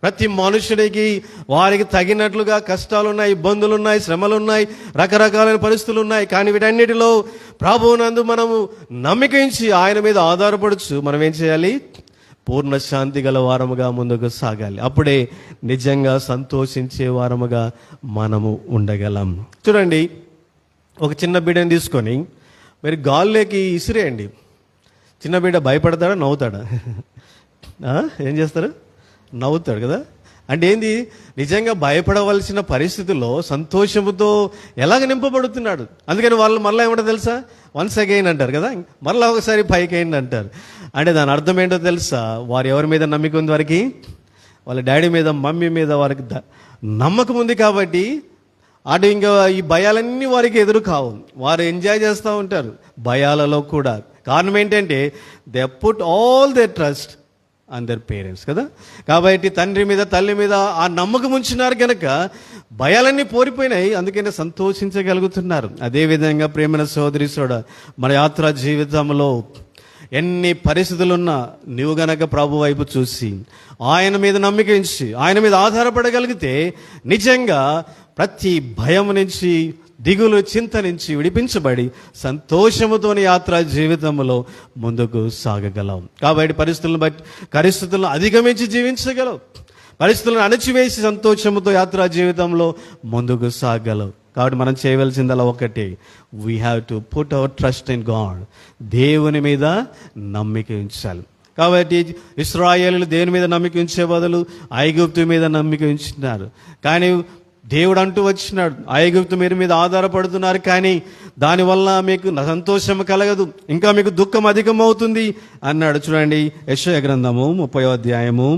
ప్రతి మనుషుడికి వారికి తగినట్లుగా కష్టాలు ఉన్నాయి, ఇబ్బందులు ఉన్నాయి, శ్రమలు ఉన్నాయి, రకరకాలైన పరిస్థితులు ఉన్నాయి. కానీ వీటన్నిటిలో ప్రభువునందు మనము నమ్మికించి ఆయన మీద ఆధారపడుచు మనం ఏం చేయాలి? పూర్ణ శాంతి గల వారముగా ముందుకు సాగాలి. అప్పుడే నిజంగా సంతోషించే వారముగా మనము ఉండగలం. చూడండి, ఒక చిన్న బిడ్డని తీసుకొని మీరు గాల్లోకి ఇసిరేయండి. చిన్న బిడ్డ భయపడతాడా, నవ్వుతాడా? ఏం చేస్తారు? నవ్వుతాడు కదా. అంటే ఏంది? నిజంగా భయపడవలసిన పరిస్థితుల్లో సంతోషముతో ఎలాగ నింపబడుతున్నాడు. అందుకని వాళ్ళు మళ్ళీ ఏమంటారు తెలుసా? వన్స్ అగైన్ అంటారు కదా, మళ్ళీ ఒకసారి పైకి అయింది అంటారు. అంటే దాని అర్థం ఏంటో తెలుసా? వారు ఎవరి మీద నమ్మిక ఉంది? వారికి వాళ్ళ డాడీ మీద, మమ్మీ మీద వారికి నమ్మకం ఉంది. కాబట్టి అటు ఇంకా ఈ భయాలన్నీ వారికి ఎదురు కావు. వారు ఎంజాయ్ చేస్తూ ఉంటారు భయాలలో కూడా. కారణం ఏంటంటే they put all there trust on their parents కదా. కాబట్టి తండ్రి మీద, తల్లి మీద ఆ నమ్మకం ఉంచినారు కనుక భయాలన్నీ పోరిపోయినాయి. అందుకనే సంతోషించగలుగుతున్నారు. అదేవిధంగా ప్రేమైన సోదరి సోడా, మన యాత్రా జీవితంలో ఎన్ని పరిస్థితులున్నా నీవు గనక ప్రభు వైపు చూసి ఆయన మీద నమ్మిక ఉంచి ఆయన మీద ఆధారపడగలిగితే నిజంగా ప్రతి భయం నుంచి, దిగులు, చింత నుంచి విడిపించబడి సంతోషముతోని యాత్రా జీవితంలో ముందుకు సాగగలం. కాబట్టి పరిస్థితులను అధిగమించి జీవించగలవు, పరిస్థితులను అణచివేసి సంతోషముతో యాత్రా జీవితంలో ముందుకు సాగలవు. కాబట్టి మనం చేయవలసిందలా ఒకటి, we have to put our trust in God. దేవుని మీద నమ్మిక ఉంచాలి. కాబట్టి ఇశ్రాయేలీయులు దేవుని మీద నమ్మిక ఉంచే బదులు ఐగుప్తు మీద నమ్మిక ఉంచినారు. కానీ దేవుడు అంటూ వచ్చినాడు, ఐగుప్తు మీరు మీద ఆధారపడుతున్నారు, కానీ దానివల్ల మీకు సంతోషం కలగదు, ఇంకా మీకు దుఃఖం అధికమవుతుంది అన్నాడు. చూడండి, యెషయా గ్రంథము 30వ అధ్యాయము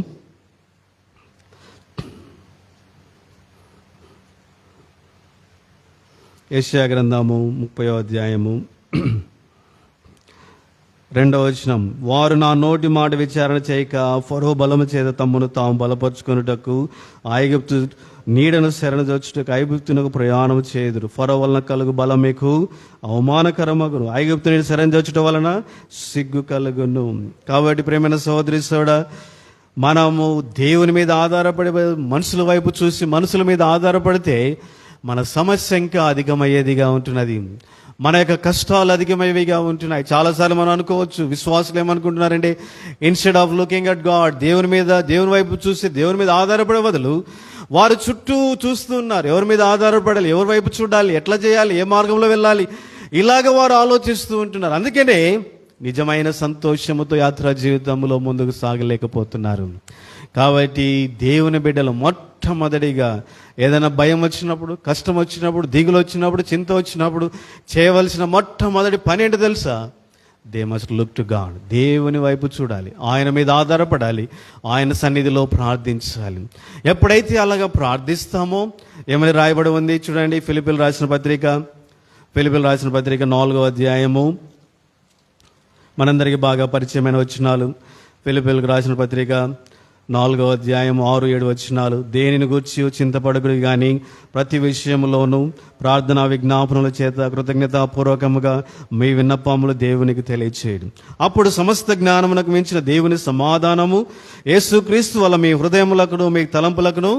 30వ అధ్యాయము 2వ వచనం. వారు నా నోటి మాట విచారణ చేయక ఫరో బలము చేత తమ్మును తాము బలపరుచుకొనుటకు ఐగుప్తు నీడను శరణజొచ్చుటకు ఐగుప్తునకు ప్రయాణం చేయుదురు. ఫరో వలన కలుగు బలం మీకు అవమానకరమగును, ఐగుప్తు నీడ శరణజొచ్చుట వలన సిగ్గు కలుగును. కాబట్టి ప్రేమైన సహోదరి సోడా, మనము దేవుని మీద ఆధారపడి మనుషుల వైపు చూసి మనుషుల మీద ఆధారపడితే మన సమస్య ఇంకా అధికమయ్యేదిగా ఉంటున్నది, మన యొక్క కష్టాలు అధికమయ్యేవిగా ఉంటున్నాయి. చాలాసార్లు మనం అనుకోవచ్చు, విశ్వాసులు ఏమనుకుంటున్నారంటే, instead of looking at God, దేవుని వైపు చూసి దేవుని మీద ఆధారపడే బదులు వారు చుట్టూ చూస్తూ ఉన్నారు. ఎవరి మీద ఆధారపడాలి, ఎవరి వైపు చూడాలి, ఎట్లా చేయాలి, ఏ మార్గంలో వెళ్ళాలి, ఇలాగ వారు ఆలోచిస్తూ ఉంటున్నారు. అందుకనే నిజమైన సంతోషముతో యాత్రా జీవితంలో ముందుకు సాగలేకపోతున్నారు. కాబట్టి దేవుని బిడ్డలు మొట్టమొదటిగా ఏదైనా భయం వచ్చినప్పుడు, కష్టం వచ్చినప్పుడు, దిగులు వచ్చినప్పుడు, చింత వచ్చినప్పుడు చేయవలసిన మొట్టమొదటి పని ఏంటో తెలుసా? They must look to God. దేవుని వైపు చూడాలి, ఆయన మీద ఆధారపడాలి, ఆయన సన్నిధిలో ప్రార్థించాలి. ఎప్పుడైతే అలాగా ప్రార్థిస్తామో ఏమని రాయబడి ఉంది చూడండి, ఫిలిప్పీయులకు రాసిన పత్రిక 4వ అధ్యాయము, మనందరికీ బాగా పరిచయమైన వచనాలు. ఫిలిప్పీయులకు రాసిన పత్రిక 4వ అధ్యాయం 6-7 వచనాలు. దేనిని గూర్చి చింతపడకుడు గాని ప్రతి విషయంలోనూ ప్రార్థనా విజ్ఞాపనల చేత కృతజ్ఞతాపూర్వకముగా మీ విన్నపములు దేవునికి తెలియచేయడం. అప్పుడు సమస్త జ్ఞానమునకు మించిన దేవుని సమాధానము యేసుక్రీస్తు వల్ల మీ హృదయములకును మీ తలంపులకును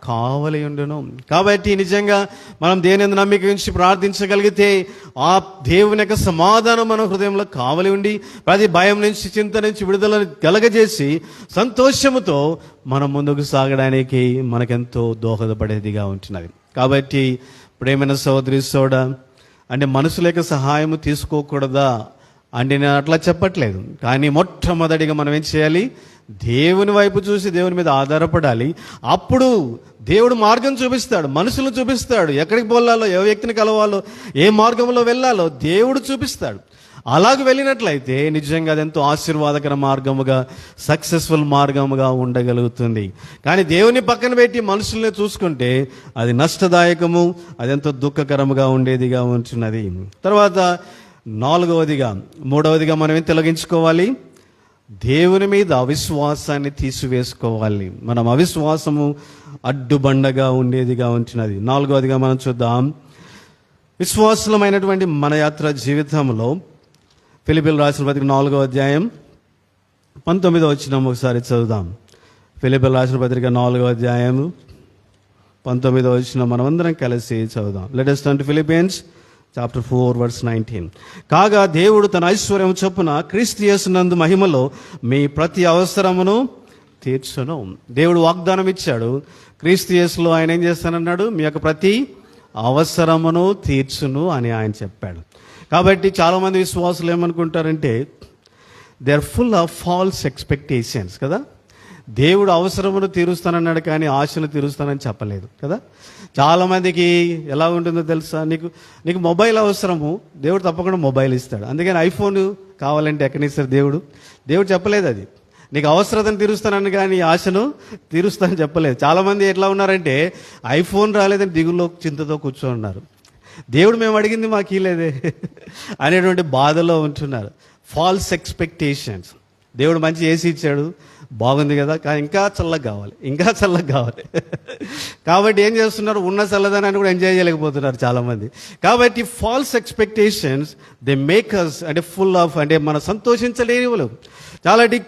కావలి ఉండును. కాబట్టి నిజంగా మనం దేని యందు నమ్మిక ఉంచి ప్రార్థించగలిగితే ఆ దేవుని యొక్క సమాధానం మన హృదయంలో కావలి ఉండి ప్రతి భయం నుంచి, చింత నుంచి విడుదల కలగజేసి సంతోషముతో మనం ముందుకు సాగడానికి మనకెంతో దోహదపడేదిగా ఉంటున్నది. కాబట్టి ప్రేమైన సోదరి సోడ అంటే మనుషుల యొక్క సహాయం తీసుకోకూడదా అంటే నేను అట్లా చెప్పట్లేదు. కానీ మొట్టమొదటిగా మనం ఏం చేయాలి? దేవుని వైపు చూసి దేవుని మీద ఆధారపడాలి. అప్పుడు దేవుడు మార్గం చూపిస్తాడు, మనుషులు చూపిస్తాడు, ఎక్కడికి పోలాలో, ఏ వ్యక్తిని కలవాలో, ఏ మార్గంలో వెళ్ళాలో దేవుడు చూపిస్తాడు. అలాగ వెళ్ళినట్లయితే నిజంగా అదెంతో ఆశీర్వాదకర మార్గముగా, సక్సెస్ఫుల్ మార్గముగా ఉండగలుగుతుంది. కానీ దేవుని పక్కన పెట్టి మనుషుల్ని చూసుకుంటే అది నష్టదాయకము, అదెంతో దుఃఖకరముగా ఉండేదిగా ఉంటున్నది. తర్వాత 3వదిగా మనం ఏం తొలగించుకోవాలి? దేవుని మీద అవిశ్వాసాన్ని తీసివేసుకోవాలి. మనం అవిశ్వాసము అడ్డుబండగా ఉండేదిగా ఉంటున్నది. 4వదిగా మనం చూద్దాం, విశ్వాసమైనటువంటి మన యాత్ర జీవితంలో ఫిలిప్పీయులకు రాసిన పత్రిక 4వ అధ్యాయం 19వ వచనం ఒకసారి చదువుదాం. ఫిలిప్పీయులకు రాసిన పత్రిక 4వ అధ్యాయం 19వ వచనం మనమందరం కలిసి చదువుదాం. Let us turn to Philippians chapter 4 verse 19. కాగా దేవుడు తన ఐశ్వర్యం చొప్పున క్రీస్తు యేసునందు మహిమలో మీ ప్రతి అవసరమును తీర్చును. దేవుడు వాగ్దానం ఇచ్చాడు, క్రీస్తు యేసులో ఆయన ఏం చేస్తానన్నాడు? మీ యొక్క ప్రతి అవసరమును తీర్చును అని ఆయన చెప్పాడు. కాబట్టి చాలామంది విశ్వాసులు ఏమనుకుంటారంటే they are full of false expectations కదా. దేవుడు అవసరమును తీరుస్తానన్నాడు కానీ ఆశను తీరుస్తానని చెప్పలేదు కదా. చాలామందికి ఎలా ఉంటుందో తెలుసా? నీకు మొబైల్ అవసరము, దేవుడు తప్పకుండా మొబైల్ ఇస్తాడు. అందుకని ఐఫోన్ కావాలంటే ఎక్కడిస్తారు దేవుడు చెప్పలేదు. అది నీకు అవసరతను తీరుస్తానని కానీ ఆశను తీరుస్తానని చెప్పలేదు. చాలామంది ఎట్లా ఉన్నారంటే ఐఫోన్ రాలేదని దిగుల్లో చింతతో కూర్చోన్నారు. దేవుడు మేము అడిగింది మాకు ఇలేదే అనేటువంటి బాధలో ఉంటున్నారు. False expectations. దేవుడు మంచి ఏసీ ఇచ్చాడు, బాగుంది కదా, కానీ ఇంకా చల్లగా కావాలి కాబట్టి ఏం చేస్తున్నారు? ఉన్న చల్లదనాన్ని కూడా ఎంజాయ్ చేయలేకపోతున్నారు చాలామంది. కాబట్టి false expectations they make us అంటే ఫుల్ ఆఫ్ అంటే మనం సంతోషించలేని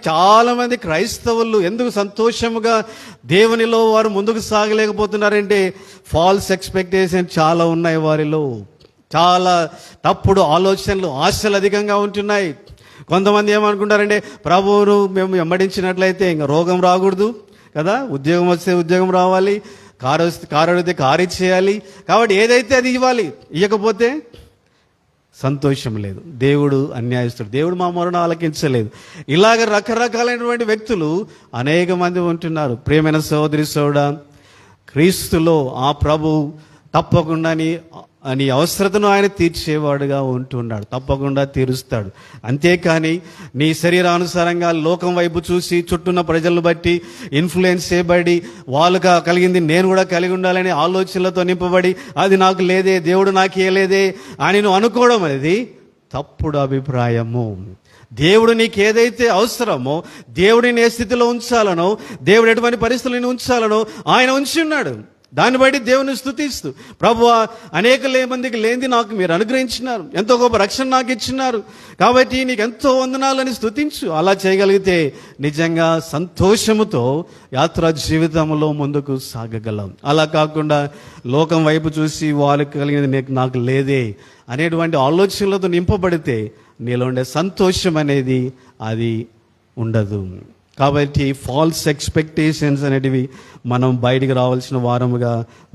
చాలామంది క్రైస్తవులు ఎందుకు సంతోషముగా దేవునిలో వారు ముందుకు సాగలేకపోతున్నారంటే ఫాల్స్ ఎక్స్పెక్టేషన్ చాలా ఉన్నాయి వారిలో. చాలా తప్పుడు ఆలోచనలు, ఆశలు అధికంగా ఉంటున్నాయి. కొంతమంది ఏమనుకుంటారంటే ప్రభువును మేము వెంబడించినట్లయితే ఇంకా రోగం రాకూడదు కదా, ఉద్యోగం వస్తే ఉద్యోగం రావాలి, కారు అడిగితే కారు ఇచ్చేయాలి, కాబట్టి ఏదైతే అది ఇవ్వాలి, ఇవ్వకపోతే సంతోషం లేదు. దేవుడు అన్యాయస్తుడు, దేవుడు మా మొరను ఆలకించలేదు. ఇలాగ రకరకాలైనటువంటి వ్యక్తులు అనేక మంది ఉంటున్నారు. ప్రియమైన సోదరి సోడా, క్రీస్తులో ఆ ప్రభు తప్పకుండా నీ అవసరతను ఆయన తీర్చేవాడుగా ఉంటున్నాడు. తప్పకుండా తీరుస్తాడు. అంతేకాని నీ శరీరానుసారంగా లోకం వైపు చూసి చుట్టూన్న ప్రజలను బట్టి ఇన్ఫ్లుయెన్స్ చేయబడి వాళ్ళుగా కలిగింది నేను కూడా కలిగి ఉండాలని ఆలోచనలతో నింపబడి అది నాకు లేదే, దేవుడు నాకు ఇయ్యలేదే అని నువ్వు అనుకోవడం అనేది తప్పుడు అభిప్రాయము. దేవుడు నీకు ఏదైతే అవసరమో, దేవుడిని ఏ స్థితిలో ఉంచాలనో, దేవుడు ఎటువంటి పరిస్థితులను ఉంచాలనో ఆయన ఉంచి ఉన్నాడు. దాన్ని బట్టి దేవుని స్తుతిస్తూ ప్రభువా అనేక మందికి లేనిది నాకు మీరు అనుగ్రహించినారు, ఎంతో గొప్ప రక్షణ నాకు ఇచ్చినారు, కాబట్టి నీకు ఎంతో వందనాలని స్తుతించు. అలా చేయగలిగితే నిజంగా సంతోషముతో యాత్రా జీవితంలో ముందుకు సాగగలం. అలా కాకుండా లోకం వైపు చూసి వాళ్ళకి కలిగినది నాకు లేదే అనేటువంటి ఆలోచనలతో నింపబడితే నీలో ఉండే సంతోషం అనేది అది ఉండదు. కాబట్టి ఫాల్స్ ఎక్స్పెక్టేషన్స్ అనేటివి మనం బయటికి రావాల్సిన వారముగా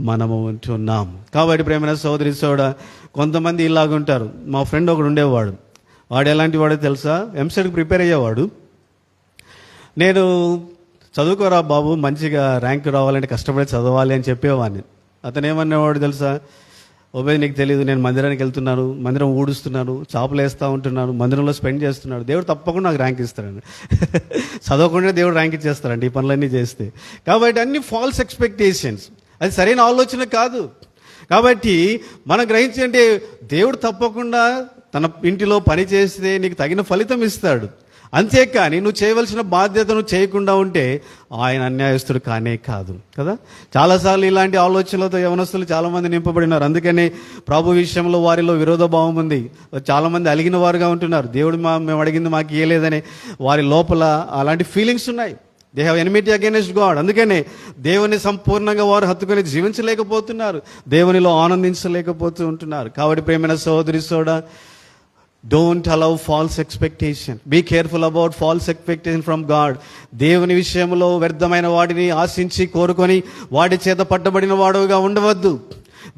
మనము ఉంటున్నాం. కాబట్టి ప్రేమైన సోదరి సోడా, కొంతమంది ఇలాగుంటారు. మా ఫ్రెండ్ ఒకడు ఉండేవాడు. వాడు ఎలాంటి వాడో తెలుసా? ఎంసెట్కి ప్రిపేర్ అయ్యేవాడు. నేను చదువుకోరా బాబు, మంచిగా ర్యాంక్ రావాలంటే కష్టపడి చదవాలి అని చెప్పేవాడిని. అతను ఏమనేవాడు తెలుసా? ఓబే నీకు తెలియదు, నేను మందిరానికి వెళ్తున్నాను, మందిరం ఊడుస్తున్నాను, చాపలు వేస్తూ ఉంటున్నాను, మందిరంలో స్పెండ్ చేస్తున్నాడు, దేవుడు తప్పకుండా నాకు ర్యాంక్ ఇస్తాడండి. చదవకుండా దేవుడు ర్యాంక్ ఇచ్చేస్తాడండి ఈ పనులన్నీ చేస్తే. కాబట్టి అన్ని ఫాల్స్ ఎక్స్పెక్టేషన్స్, అది సరైన ఆలోచన కాదు. కాబట్టి మనం గ్రహించి అంటే దేవుడు తప్పకుండా తన ఇంటిలో పని చేస్తే నీకు తగిన ఫలితం ఇస్తాడు. అంతేకాని నువ్వు చేయవలసిన బాధ్యత నువ్వు చేయకుండా ఉంటే ఆయన అన్యాయస్తుడు కానే కాదు కదా. చాలాసార్లు ఇలాంటి ఆలోచనలతో యవనస్తులు చాలామంది నింపబడినారు. అందుకని ప్రభు విషయంలో వారిలో విరోధభావం ఉంది. చాలామంది అలిగిన వారుగా ఉంటున్నారు. దేవుడు మేము అడిగింది మాకు ఇయ్యలేదని వారి లోపల అలాంటి ఫీలింగ్స్ ఉన్నాయి. They have enmity against God. అందుకనే దేవుని సంపూర్ణంగా వారు హత్తుకొని జీవించలేకపోతున్నారు, దేవునిలో ఆనందించలేకపోతూ ఉంటున్నారు. కాబట్టి ప్రేమైన సోదరి సోడా, don't allow false expectation. Be careful about false expectation from God. దేవుని విషయంలో వ్యర్థమైన వాటిని ఆశించి కోరుకొని వాటి చేత పట్టబడిన వాడుగా ఉండవద్దు.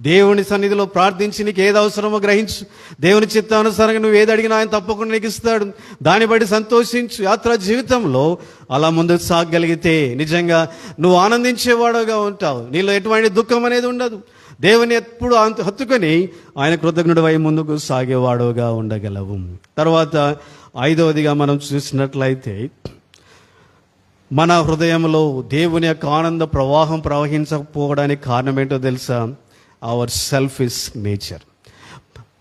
దేవుని సన్నిధిలో ప్రార్థించి నీకు ఏది అవసరమో గ్రహించు. దేవుని చిత్తానుసారంగా నువ్వు ఏది అడిగినా ఆయన తప్పకుండా నీకు ఇస్తాడు. దాన్ని బట్టి సంతోషించు. యాత్రా జీవితంలో అలా ముందుకు సాగగలిగితే నిజంగా నువ్వు ఆనందించేవాడుగా ఉంటావు. నీలో ఎటువంటి దుఃఖం అనేది ఉండదు. దేవుని ఎప్పుడు హత్తుకొని ఆయన కృతజ్ఞుడివై ముందుకు సాగేవాడుగా ఉండగలవు. తర్వాత 5వదిగా మనం చూసినట్లయితే, మన హృదయంలో దేవుని యొక్క ఆనంద ప్రవాహం ప్రవహించకపోవడానికి కారణం ఏంటో తెలుసా? Our selfish nature.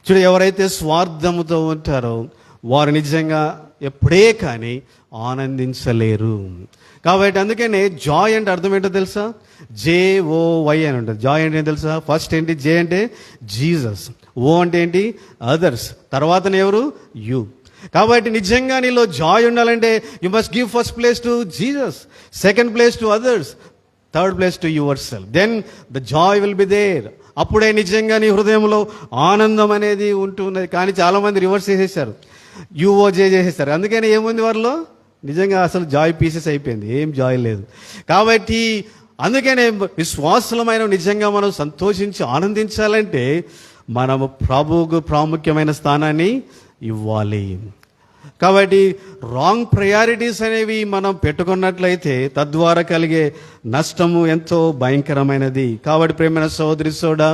చూడు, ఎవరైతే స్వార్థముతో ఉంటారో వారు నిజంగా ఎప్పుడే కానీ ఆనందించలేరు. కాబట్టి అందుకనే జాయ్ అంటే అర్థం ఏంటో తెలుసా? JOY అని ఉంటుంది. జాయ్ అంటే ఏంటి తెలుసా? ఫస్ట్ ఏంటి? జే అంటే జీసస్, ఓ అంటే ఏంటి? అదర్స్, తర్వాతనే ఎవరు? యూ. కాబట్టి నిజంగా నీలో జాయ్ ఉండాలంటే you must give first place to Jesus, second place to others, third place to yourself. Then the joy will be there. అప్పుడే నిజంగా నీ హృదయంలో ఆనందం అనేది ఉంటున్నది. కానీ చాలామంది రివర్స్ చేసేసారు, UOJ చేసేసారు. అందుకని ఏముంది వారిలో? నిజంగా అసలు జాయ్ పీసెస్ అయిపోయింది, ఏం జాయ్ లేదు. కాబట్టి అందుకనే విశ్వాసులమైన నిజంగా మనం సంతోషించి ఆనందించాలంటే మనము ప్రభువుకు ప్రాముఖ్యమైన స్థానాన్ని ఇవ్వాలి. కాబట్టి రాంగ్ ప్రయారిటీస్ అనేవి మనం పెట్టుకున్నట్లయితే తద్వారా కలిగే నష్టము ఎంతో భయంకరమైనది. కాబట్టి ప్రేమైన సోదరి సోడా,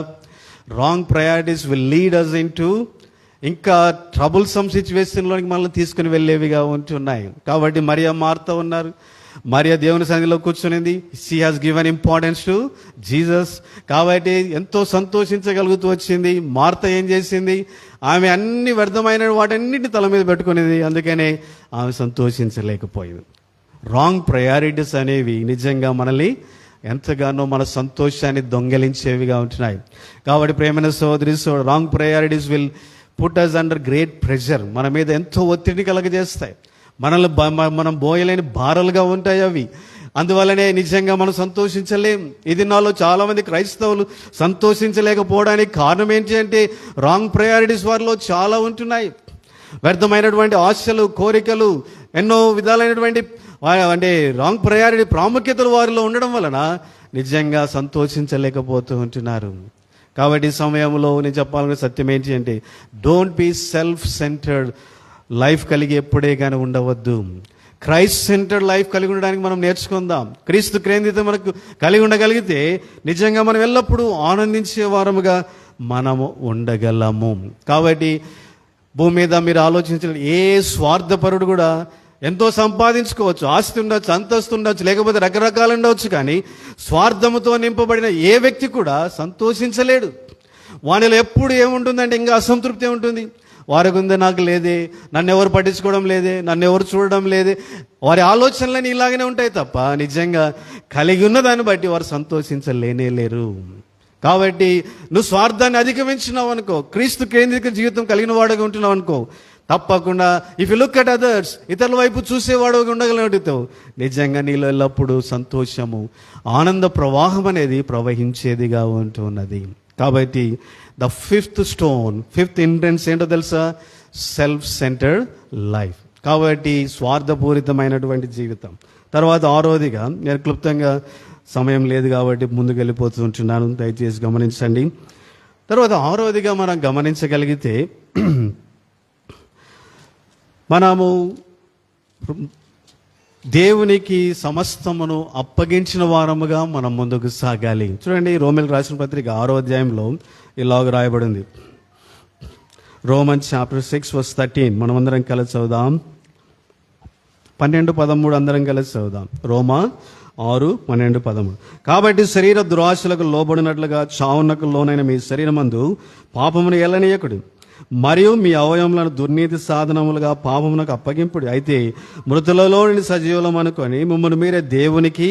wrong priorities will lead us into ఇంకా ట్రబుల్సమ్ సిచ్యువేషన్లోకి మనల్ని తీసుకుని వెళ్ళేవిగా ఉంటున్నాయి. కాబట్టి మరియా, మార్తా ఉన్నారు. మరియా దేవుని సన్నిధిలో కూర్చునింది. She has given importance to Jesus. కాబట్టి ఎంతో సంతోషించగలుగుతూ వచ్చింది. మార్తా ఏం చేసింది? ఆమె అన్ని వ్యర్థమైన వాటన్నిటిని తల మీద పెట్టుకునేది. అందుకనే ఆమె సంతోషించలేకపోయింది. రాంగ్ ప్రయారిటీస్ అనేవి నిజంగా మనల్ని ఎంతగానో మన సంతోషాన్ని దొంగలించేవిగా ఉంటున్నాయి. కాబట్టి ప్రేమైన సోదరి, wrong priorities will put us under great pressure. మన మీద ఎంతో ఒత్తిడిని కలగజేస్తాయి. మనల్ని మనం బోయలేని భారాలుగా ఉంటాయి అవి. అందువల్లనే నిజంగా మనం సంతోషించలేం. ఇది నాలో చాలామంది క్రైస్తవులు సంతోషించలేకపోవడానికి కారణం ఏంటి అంటే రాంగ్ ప్రయారిటీస్ వారిలో చాలా ఉంటున్నాయి. వ్యర్థమైనటువంటి ఆశలు, కోరికలు, ఎన్నో విధాలైనటువంటి అంటే రాంగ్ ప్రయారిటీ ప్రాముఖ్యతలు వారిలో ఉండడం వలన నిజంగా సంతోషించలేకపోతూ ఉంటున్నారు. కాబట్టి ఈ సమయంలో నేను చెప్పాలనే సత్యం ఏంటి అంటే, don't be self centred life కలిగి ఎప్పుడే కానీ ఉండవద్దు. క్రైస్ట్ సెంటర్డ్ లైఫ్ కలిగి ఉండడానికి మనం నేర్చుకుందాం. క్రీస్తు కేంద్రిత మనకు కలిగి ఉండగలిగితే నిజంగా మనం ఎల్లప్పుడూ ఆనందించే వారముగా మనము ఉండగలము. కాబట్టి భూమి మీద మీరు ఆలోచించిన ఏ స్వార్థపరుడు కూడా ఎంతో సంపాదించుకోవచ్చు, ఆస్తి ఉండొచ్చు, అంతస్తు ఉండొచ్చు, లేకపోతే రకరకాలు ఉండవచ్చు, కానీ స్వార్థముతో నింపబడిన ఏ వ్యక్తి కూడా సంతోషించలేడు. వానిలో ఎప్పుడు ఏముంటుందంటే ఇంకా అసంతృప్తి ఉంటుంది. వారికి ఉంది, నాకు లేదే, నన్ను ఎవరు పట్టించుకోవడం లేదే, నన్ను ఎవరు చూడడం లేదే. వారి ఆలోచనలన్నీ ఇలాగనే ఉంటాయి తప్ప నిజంగా కలిగి ఉన్న దాన్ని బట్టి వారు సంతోషించలేనే లేరు. కాబట్టి నువ్వు స్వార్థాన్ని అధిగమించినావు అనుకో, క్రీస్తు కేంద్రిక జీవితం కలిగిన వాడుగా ఉంటున్నావు అనుకో, తప్పకుండా if you look at others, ఇతరుల వైపు చూసేవాడుగా ఉండగలుగుతావు. నిజంగా నీలో ఎల్లప్పుడూ సంతోషము, ఆనంద ప్రవాహం అనేది ప్రవహించేదిగా ఉంటున్నది. కాబట్టి the fifth stone, fifth intense ఏంటో తెలుసా? Self centred life. కాబట్టి స్వార్థపూరితమైనటువంటి జీవితం. తర్వాత 6వదిగా, నేను క్లుప్తంగా సమయం లేదు కాబట్టి ముందుకు వెళ్ళిపోతుంటున్నాను, దయచేసి గమనించండి. తర్వాత 6వదిగా మనం గమనించగలిగితే, మనము దేవునికి సమస్తమును అప్పగించిన వారముగా మనం ముందుకు సాగాలి. చూడండి, రోమిలకు రాసిన పత్రిక 6వ అధ్యాయంలో ఇలాగ రాయబడింది. రోమన్స్ చాప్టర్ 6:13 మనం అందరం కలిసి చదువుదాం. 12-13 అందరం కలిసి చదువుదాం. రోమా 6:12-13. కాబట్టి శరీర దురాశలకు లోబడినట్లుగా చావునకు లోనైన మీ శరీరమందు పాపమును ఎల్లనీయకుడి. మరియు మీ అవయములను దుర్నీతి సాధనములుగా పాపమునకు అప్పగింపుడి. అయితే మృతులలో సజీవులం అనుకొని మిమ్మల్ని మీరే దేవునికి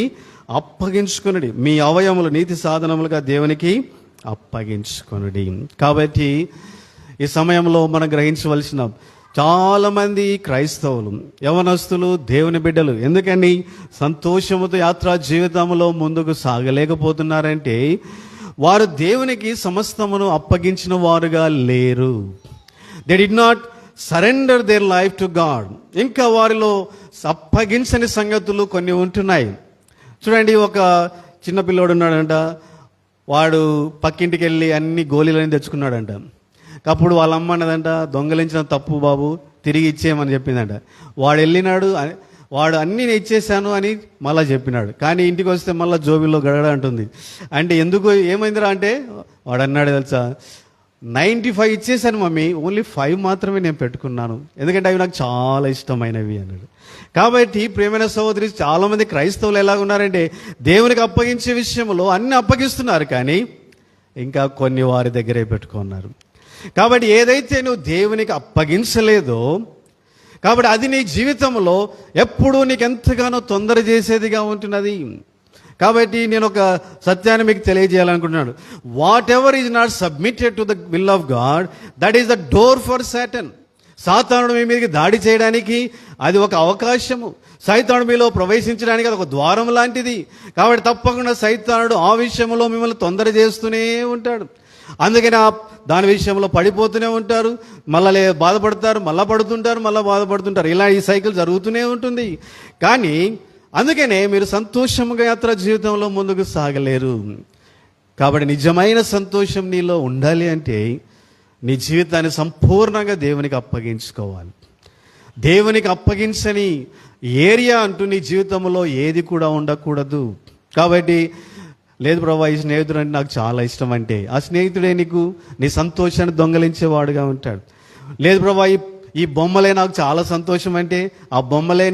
అప్పగించుకొనుడి. మీ అవయములు నీతి సాధనములుగా దేవునికి అప్పగించుకొనుడి. కాబట్టి ఈ సమయంలో మనం గ్రహించవలసిన, చాలామంది క్రైస్తవులు యవనస్తులు దేవుని బిడ్డలు ఎందుకని సంతోషముతో యాత్రా జీవితంలో ముందుకు సాగలేకపోతున్నారంటే వారు దేవునికి సమస్తమును అప్పగించిన వారుగా లేరు. They did not surrender their life to God. ఇంకా వారిలో అప్పగించని సంగతులు కొన్ని ఉంటున్నాయి. చూడండి, ఒక చిన్న పిల్లోడు ఉన్నాడంట. వాడు పక్కింటికి వెళ్ళి అన్ని గోళీలని తెచ్చుకున్నాడంట. అప్పుడు వాళ్ళ అమ్మ అన్నదంట, దొంగలించిన తప్పు బాబు, తిరిగి ఇచ్చేయమని చెప్పిందంట. వాడు వెళ్ళినాడు, వాడు అన్నీ నేను ఇచ్చేసాను అని మళ్ళీ చెప్పినాడు. కానీ ఇంటికి వస్తే మళ్ళీ జోబిలో గడగడ అంటుంది. అంటే ఎందుకు, ఏమైందిరా అంటే వాడు అన్నాడు తెలుసా, 95 ఇచ్చేసాను మమ్మీ, ఓన్లీ 5 మాత్రమే నేను పెట్టుకున్నాను, ఎందుకంటే అవి నాకు చాలా ఇష్టమైనవి అన్నాడు. కాబట్టి ప్రియమైన సహోదరి, చాలామంది క్రైస్తవులు ఎలాగున్నారంటే దేవునికి అప్పగించే విషయంలో అన్ని అప్పగిస్తున్నారు, కానీ ఇంకా కొన్ని వారి దగ్గరే పెట్టుకున్నారు. కాబట్టి ఏదైతే నువ్వు దేవునికి అప్పగించలేదో, కాబట్టి అది నీ జీవితంలో ఎప్పుడూ నీకు ఎంతగానో తొందర చేసేదిగా ఉంటున్నది. కాబట్టి నేను ఒక సత్యాన్ని మీకు తెలియజేయాలనుకుంటున్నాను. Whatever is not submitted to the will of God, that is the door for Satan. సాతానుడు మీ మీదకి దాడి చేయడానికి అది ఒక అవకాశము. సైతానుడు మీలో ప్రవేశించడానికి అది ఒక ద్వారం లాంటిది. కాబట్టి తప్పకుండా సైతానుడు ఆ విషయంలో మిమ్మల్ని తొందర చేస్తూనే ఉంటాడు. అందుకని దాని విషయంలో పడిపోతూనే ఉంటారు, మళ్ళీ బాధపడతారు, మళ్ళీ పడుతుంటారు, మళ్ళీ బాధపడుతుంటారు. ఇలా ఈ సైకిల్ జరుగుతూనే ఉంటుంది. కానీ అందుకనే మీరు సంతోషంగా యాత్ర జీవితంలో ముందుకు సాగలేరు. కాబట్టి నిజమైన సంతోషం నీలో ఉండాలి అంటే నీ జీవితాన్ని సంపూర్ణంగా దేవునికి అప్పగించుకోవాలి. దేవునికి అప్పగించని ఏరియా అంటూ నీ జీవితంలో ఏది కూడా ఉండకూడదు. కాబట్టి లేదు ప్రభా, ఈ స్నేహితుడు అంటే నాకు చాలా ఇష్టం అంటే ఆ స్నేహితుడే నీకు నీ సంతోషాన్ని దొంగలించేవాడుగా ఉంటాడు. లేదు ప్రభా, ఈ బొమ్మలే నాకు చాలా సంతోషం అంటే ఆ బొమ్మలే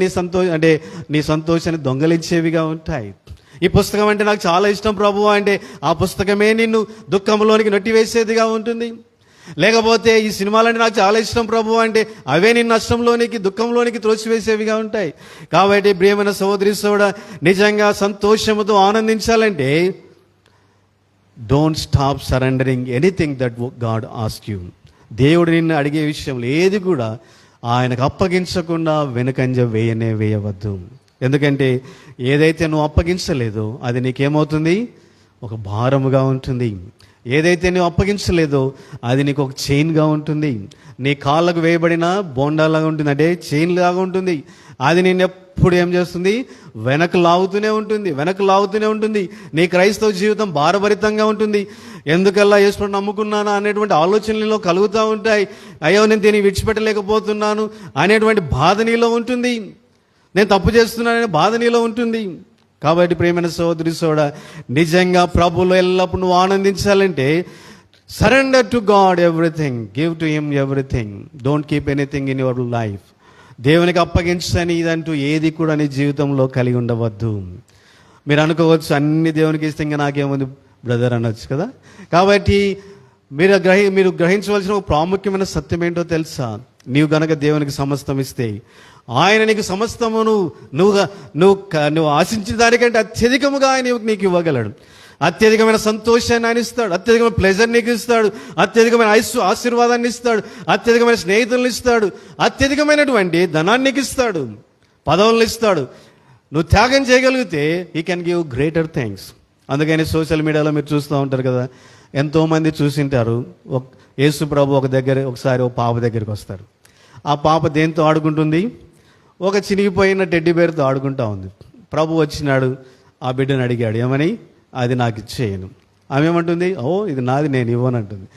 నీ సంతోషాన్ని దొంగలించేవిగా ఉంటాయి. ఈ పుస్తకం అంటే నాకు చాలా ఇష్టం ప్రభు అంటే ఆ పుస్తకమే నిన్ను దుఃఖంలోనికి నెట్టివేసేదిగా ఉంటుంది. లేకపోతే ఈ సినిమాలంటే నాకు చాలా ఇష్టం ప్రభు అంటే అవే నిన్ను నష్టంలోనికి, దుఃఖంలోనికి త్రోసివేసేవిగా ఉంటాయి. కాబట్టి ప్రియమైన సహోదరి సోదరుడా, నిజంగా సంతోషముతో ఆనందించాలంటే don't stop surrendering anything that God ask you. దేవుడు నిన్ను అడిగే విషయంలో ఏది కూడా ఆయనకు అప్పగించకుండా వెనుకంజ వేయవద్దు. ఎందుకంటే ఏదైతే నువ్వు అప్పగించలేదో అది నీకేమవుతుంది, ఒక భారముగా ఉంటుంది. ఏదైతే నువ్వు అప్పగించలేదో అది నీకు ఒక చైన్గా ఉంటుంది. నీ కాళ్ళకు వేయబడిన బోండాలాగా ఉంటుంది, అంటే చైన్ లాగా ఉంటుంది. అది నేను ఎప్పుడు ఏం చేస్తుంది, వెనక్కి లాగుతూనే ఉంటుంది. నీ క్రైస్తవ జీవితం భారభరితంగా ఉంటుంది. ఎందుకల్లా యేసుని నమ్ముకున్నానా అనేటువంటి ఆలోచనలో కలుగుతూ ఉంటాయి. అయ్యో నేను దీన్ని విడిచిపెట్టలేకపోతున్నాను అనేటువంటి బాధ నీలో ఉంటుంది. నేను తప్పు చేస్తున్నాననే బాధ నీలో ఉంటుంది. కాబట్టి ప్రియమైన సహోదరి సోదరుడా, నిజంగా ప్రభువులో ఎల్లప్పుడు నువ్వు ఆనందించాలంటే surrender to God everything, give to him everything, don't keep anything in your life. దేవునికి అప్పగించని ఇదంటూ ఏది కూడా నీ జీవితంలో కలిగి ఉండవద్దు. మీరు అనుకోవచ్చు, అన్ని దేవునికి ఇస్తే ఇంకా నాకేముంది బ్రదర్ అనొచ్చు కదా. కాబట్టి మీరు గ్రహించవలసిన ఒక ప్రాముఖ్యమైన సత్యం ఏంటో తెలుసా? నీవు గనక దేవునికి సమస్తం ఇస్తే ఆయన నీకు సమస్తమును నువ్వు ఆశించిన దానికంటే అత్యధికముగా ఆయన నీకు ఇవ్వగలడు. అత్యధికమైన సంతోషాన్ని ఆయన ఇస్తాడు, అత్యధికమైన ప్లెజర్ నీకు ఇస్తాడు, అత్యధికమైన ఆశీర్వాదాన్ని ఇస్తాడు, అత్యధికమైన స్నేహితులను ఇస్తాడు, అత్యధికమైనటువంటి ధనాన్ని నీకు ఇస్తాడు, పదవులను ఇస్తాడు. నువ్వు త్యాగం చేయగలిగితే he can give greater things. అందుకని సోషల్ మీడియాలో మీరు చూస్తూ ఉంటారు కదా, ఎంతోమంది చూసింటారు. యేసు ప్రభు ఒకసారి ఒక పాప దగ్గరికి వస్తారు. ఆ పాప దేంతో ఆడుకుంటుంది? ఒక చినిగిపోయిన టెడ్డీ బేర్తో ఆడుకుంటా ఉంది. ప్రభు వచ్చినాడు, ఆ బిడ్డను అడిగాడు, ఏమని? అది నాకు ఇచ్చేయను. ఆమె ఏమంటుంది? ఓ ఇది నాది, నేను ఇవ్వనంటుంది.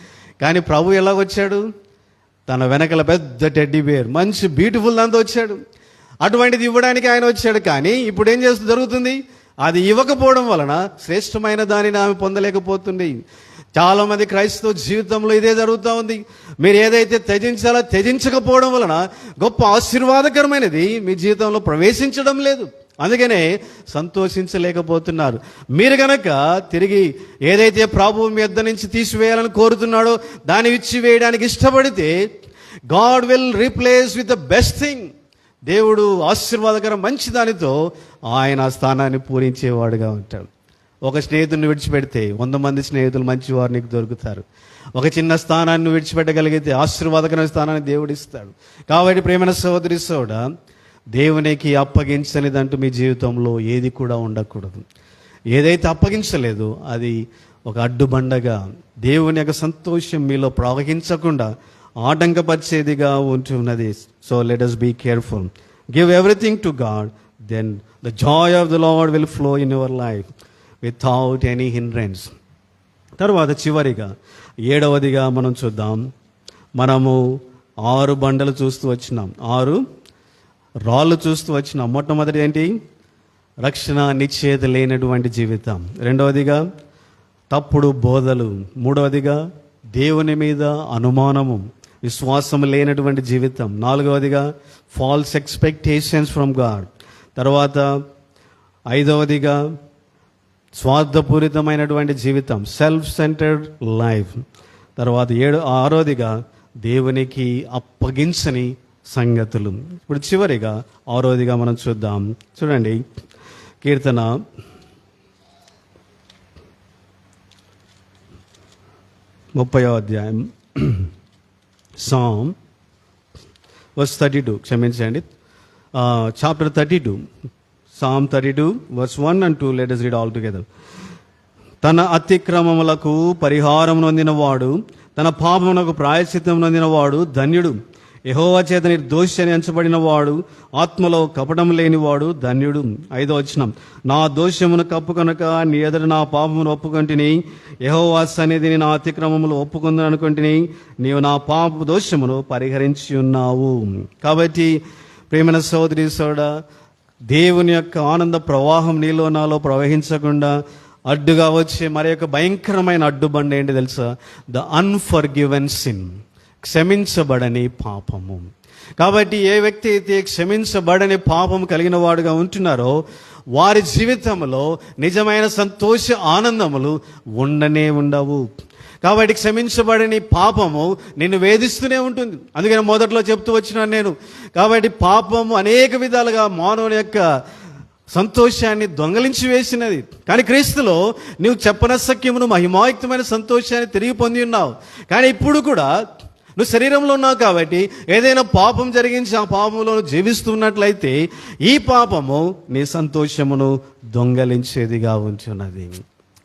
కానీ ప్రభు ఎలాగొచ్చాడు? తన వెనకల పెద్ద టెడ్డీ బేర్, మంచి బ్యూటిఫుల్ దాంతో వచ్చాడు. అటువంటిది ఇవ్వడానికి ఆయన వచ్చాడు. కానీ ఇప్పుడు ఏం జరుగుతుంది? అది ఇవ్వకపోవడం వలన శ్రేష్టమైన దానిని ఆమె పొందలేకపోతుంది. చాలామంది క్రైస్తవ జీవితంలో ఇదే జరుగుతూ ఉంది. మీరు ఏదైతే త్యజించాలో త్యజించకపోవడం వలన గొప్ప ఆశీర్వాదకరమైనది మీ జీవితంలో ప్రవేశించడం లేదు. అందుకనే సంతోషించలేకపోతున్నారు. మీరు గనక తిరిగి ఏదైతే ప్రభువు మీ యొద్ద నుంచి తీసివేయాలని కోరుతున్నాడో దాన్ని ఇచ్చివేయడానికి ఇష్టపడితే God will replace with the best thing. దేవుడు ఆశీర్వాదకరం మంచి దానితో ఆయన స్థానాన్ని పూరించేవాడుగా ఉంటాడు. ఒక స్నేహితుడిని విడిచిపెడితే 100 మంది స్నేహితులు మంచివారు నీకు దొరుకుతారు. ఒక చిన్న స్థానాన్ని విడిచిపెట్టగలిగితే ఆశీర్వాదకరమైన స్థానాన్ని దేవుడు ఇస్తాడు. కాబట్టి ప్రేమైన సహోదరి సోడా, దేవునికి అప్పగించనిదంటూ మీ జీవితంలో ఏది కూడా ఉండకూడదు. ఏదైతే అప్పగించలేదో అది ఒక అడ్డుబండగా, దేవుని యొక్క సంతోషం మీలో ప్రవహించకుండా ఆటంకపరిచేదిగా ఉంటున్నది. So let us be careful. Give everything to God, then the joy of the Lord will flow in your life without any hindrance. తర్వాత చివరిగా 7వదిగా మనం చూద్దాం. మనము 6 బండలు చూస్తూ వచ్చినాం, 6 రాళ్ళు చూస్తూ వచ్చినాం. మొట్టమొదటి ఏంటి? రక్షణ నిశ్చేత లేనటువంటి జీవితం. 2వదిగా తప్పుడు బోధలు. 3వదిగా దేవుని మీద అనుమానము, విశ్వాసం లేనటువంటి జీవితం. 4వదిగా ఫాల్స్ ఎక్స్పెక్టేషన్స్ ఫ్రమ్ గాడ్. తర్వాత 5వదిగా స్వార్థపూరితమైనటువంటి జీవితం, సెల్ఫ్ సెంటర్డ్ లైఫ్. తర్వాత 6వదిగా దేవునికి అప్పగించని సంగతులు. ఇప్పుడు చివరిగా 6వదిగా మనం చూద్దాం. చూడండి, కీర్తన 30వ అధ్యాయం, Psalm verse 32, క్షమించండి, chapter 32, Psalm 32 verse 1 and 2. Let us read all together. తన అతిక్రమములకు పరిహారం నొందినవాడు, తన పాపమునకు ప్రాయశ్చిత్తం నొందినవాడు ధన్యుడు. యెహోవా చేత నిర్దోషి అని ఎంచబడిన వాడు, ఆత్మలో కపటం లేనివాడు ధన్యుడు. 5వ వచనం, నా దోషమును కప్పుకొనక నీ ఎదుట నా పాపమును ఒప్పుకొంటిని, యెహోవా సన్నిధిని నా అతిక్రమములు ఒప్పుకుందని అనుకొంటిని, నీవు నా పాప దోషమును పరిహరించి ఉన్నావు. కాబట్టి ప్రేమైన సోదరి సోడా, దేవుని యొక్క ఆనంద ప్రవాహం నీలో నాలో ప్రవహించకుండా అడ్డుగా వచ్చే మరి యొక్క భయంకరమైన అడ్డుబండి ఏంటి తెలుసా? ద అన్ఫర్గివెన్ సిన్, క్షమించబడని పాపము. కాబట్టి ఏ వ్యక్తి అయితే క్షమించబడని పాపము కలిగిన వాడుగా ఉంటున్నారో వారి జీవితంలో నిజమైన సంతోష ఆనందములు ఉండవు. కాబట్టి క్షమించబడని పాపము నిన్ను వేధిస్తూనే ఉంటుంది. అందుకని మొదట్లో చెప్తూ వచ్చినాను నేను. కాబట్టి పాపము అనేక విధాలుగా మానవుని యొక్క సంతోషాన్ని దొంగలించి వేసినది. కానీ క్రీస్తులో నువ్వు చెప్పనసక్యమును మహిమాయుక్తమైన సంతోషాన్ని తిరిగి పొంది ఉన్నావు. కానీ ఇప్పుడు కూడా నువ్వు శరీరంలో ఉన్నావు కాబట్టి ఏదైనా పాపం జరిగించి ఆ పాపంలో జీవిస్తున్నట్లయితే ఈ పాపము నీ సంతోషమును దొంగలించేదిగా ఉంచున్నది.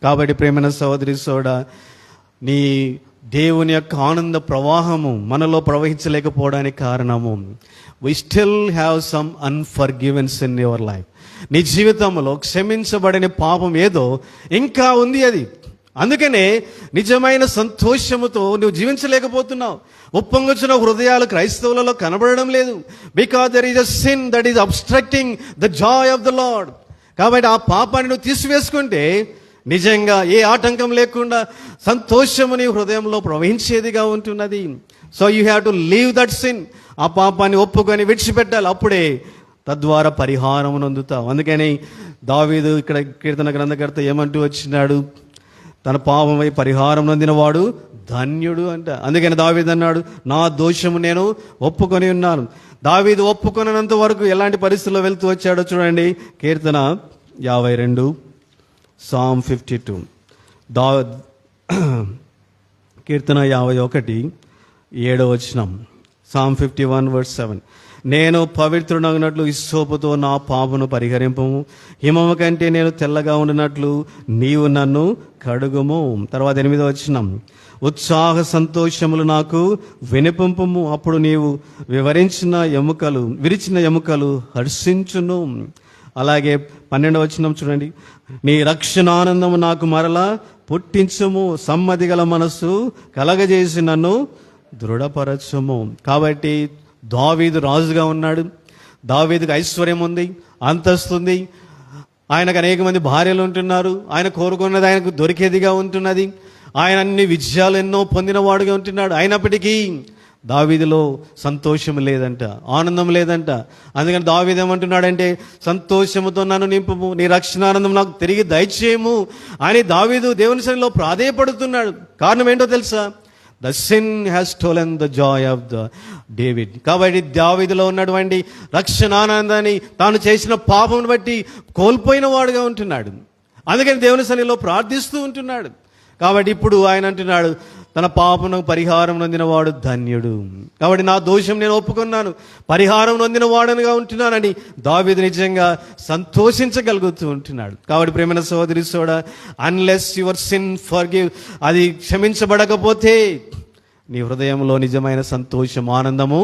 కాబట్టి ప్రేమైన సహోదరి సోడా, నీ దేవుని యొక్క ఆనంద ప్రవాహము మనలో ప్రవహించలేకపోవడానికి కారణము we still have some unforgiveness in your life. నీ జీవితంలో క్షమించబడని పాపం ఏదో ఇంకా ఉంది. అది అందుకనే నిజమైన సంతోషముతో నువ్వు జీవించలేకపోతున్నావు. ఉప్పొంగుచున్న హృదయాలు క్రైస్తవులలో కనబడడం లేదు. Because there is a sin that is obstructing the Joy of the Lord. కాబట్టి ఆ పాపాన్ని నువ్వు తీసివేసుకుంటే నిజంగా ఏ ఆటంకం లేకుండా సంతోషము నీ హృదయంలో ప్రవహించేదిగా ఉంటున్నది. So you have to leave that sin. ఆ పాపాన్ని ఒప్పుకొని విడిచిపెట్టాలి. అప్పుడే తద్వారా పరిహారం పొందుతావు. అందుకని దావీదు ఇక్కడ కీర్తన గ్రంథకర్త ఏమంటూ వచ్చినాడు? తన పాపమై పరిహారం నొందినవాడు ధన్యుడు అంట. అందుకని దావీదు అన్నాడు, నా దోషము నేను ఒప్పుకొని ఉన్నాను. దావీదు ఒప్పుకొనంత వరకు ఎలాంటి పరిస్థితుల్లో వెళ్తూ వచ్చాడో చూడండి. కీర్తన 52, Psalm 52, కీర్తన 51, 7వ వచనం, Psalm 51 verse 7. నేను పవిత్రుడగినట్లు హిస్సోపుతో నా పాపను పరిహరింపము, హిమము కంటే నేను తెల్లగా ఉండినట్లు నీవు నన్ను కడుగుము. తర్వాత 8వ వచనం, ఉత్సాహ సంతోషములు నాకు వినిపింపము, అప్పుడు నీవు విరిచిన ఎముకలు హర్షించును. అలాగే 12వ వచనం చూడండి, నీ రక్షణానందము నాకు మరలా పుట్టించుము, సమ్మతి గల మనస్సు కలగజేసి నన్ను దృఢపరచుము. కాబట్టి దావీదు రాజుగా ఉన్నాడు. దావీదుకు ఐశ్వర్యం ఉంది, అంతస్తుంది. ఆయనకు అనేక మంది భార్యలు ఉంటున్నారు. ఆయన కోరుకున్నది ఆయనకు దొరికేదిగా ఉంటున్నది. ఆయన అన్ని విజయాలు ఎన్నో పొందిన వాడుగా ఉంటున్నాడు. అయినప్పటికీ దావీదులో సంతోషం లేదంట, ఆనందం లేదంట. అందుకని దావీదు ఏమంటున్నాడంటే, సంతోషముతో నన్ను నింపుము, నీ రక్షణానందం నాకు తిరిగి దయచేయము అని దావీదు దేవుని సన్నిధిలో ప్రాధేయపడుతున్నాడు. కారణం ఏంటో తెలుసా? The sin has stolen the Joy of the David. కాబట్టి దావీదులో ఉన్నటువంటి రక్షణానందాన్ని తాను చేసిన పాపం బట్టి కోల్పోయిన వాడుగా ఉంటున్నాడు. అందుకని దేవుని సన్నిధిలో ప్రార్థిస్తూ ఉంటున్నాడు. కాబట్టి ఇప్పుడు ఆయన అంటున్నాడు, తన పాపను పరిహారం నొందినవాడు ధన్యుడు. కాబట్టి నా దోషం నేను ఒప్పుకున్నాను, పరిహారం నొందినవాడనుగా ఉంటున్నానని దావీదు నిజంగా సంతోషించగలుగుతూ ఉంటున్నాడు. కాబట్టి ప్రేమైన సోదరి soda, unless your sin forgive, అది క్షమించబడకపోతే నీ హృదయంలో నిజమైన సంతోషం, ఆనందము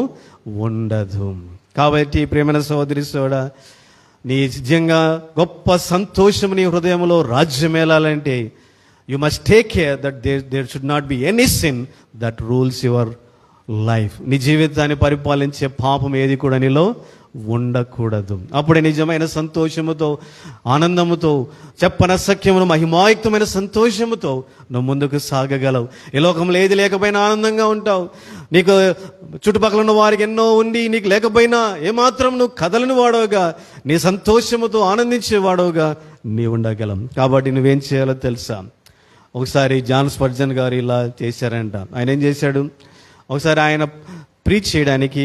ఉండదు. కాబట్టి ప్రేమైన సోదరి సోడా, నీ నిజంగా గొప్ప సంతోషం నీ హృదయంలో రాజ్యమేలాలంటే you must take care that there should not be any sin that rules your life. నీ జీవితాన్ని పరిపాలించే పాపం ఏది కూడా నీలో ఉండకూడదు. అప్పుడే నిజమైన సంతోషముతో, ఆనందముతో, చెప్పనసఖ్యమును మహిమాయుక్తమైన సంతోషముతో నువ్వు ముందుకు సాగగలవు. ఈ లోకంలో ఏది లేకపోయినా ఆనందంగా ఉంటావు. నీకు చుట్టుపక్కల ఉన్న వారికి ఎన్నో ఉండి నీకు లేకపోయినా ఏమాత్రం నువ్వు కదలని వాడవుగా, నీ సంతోషముతో ఆనందించేవాడవుగా నీ ఉండగలం. కాబట్టి నువ్వేం చేయాలో తెలుసా? ఒకసారి జాన్ స్పర్జన్ గారు ఇలా చేశారంట. ఆయన ఏం చేశాడు? ఒకసారి ఆయన ప్రీచ్ చేయడానికి,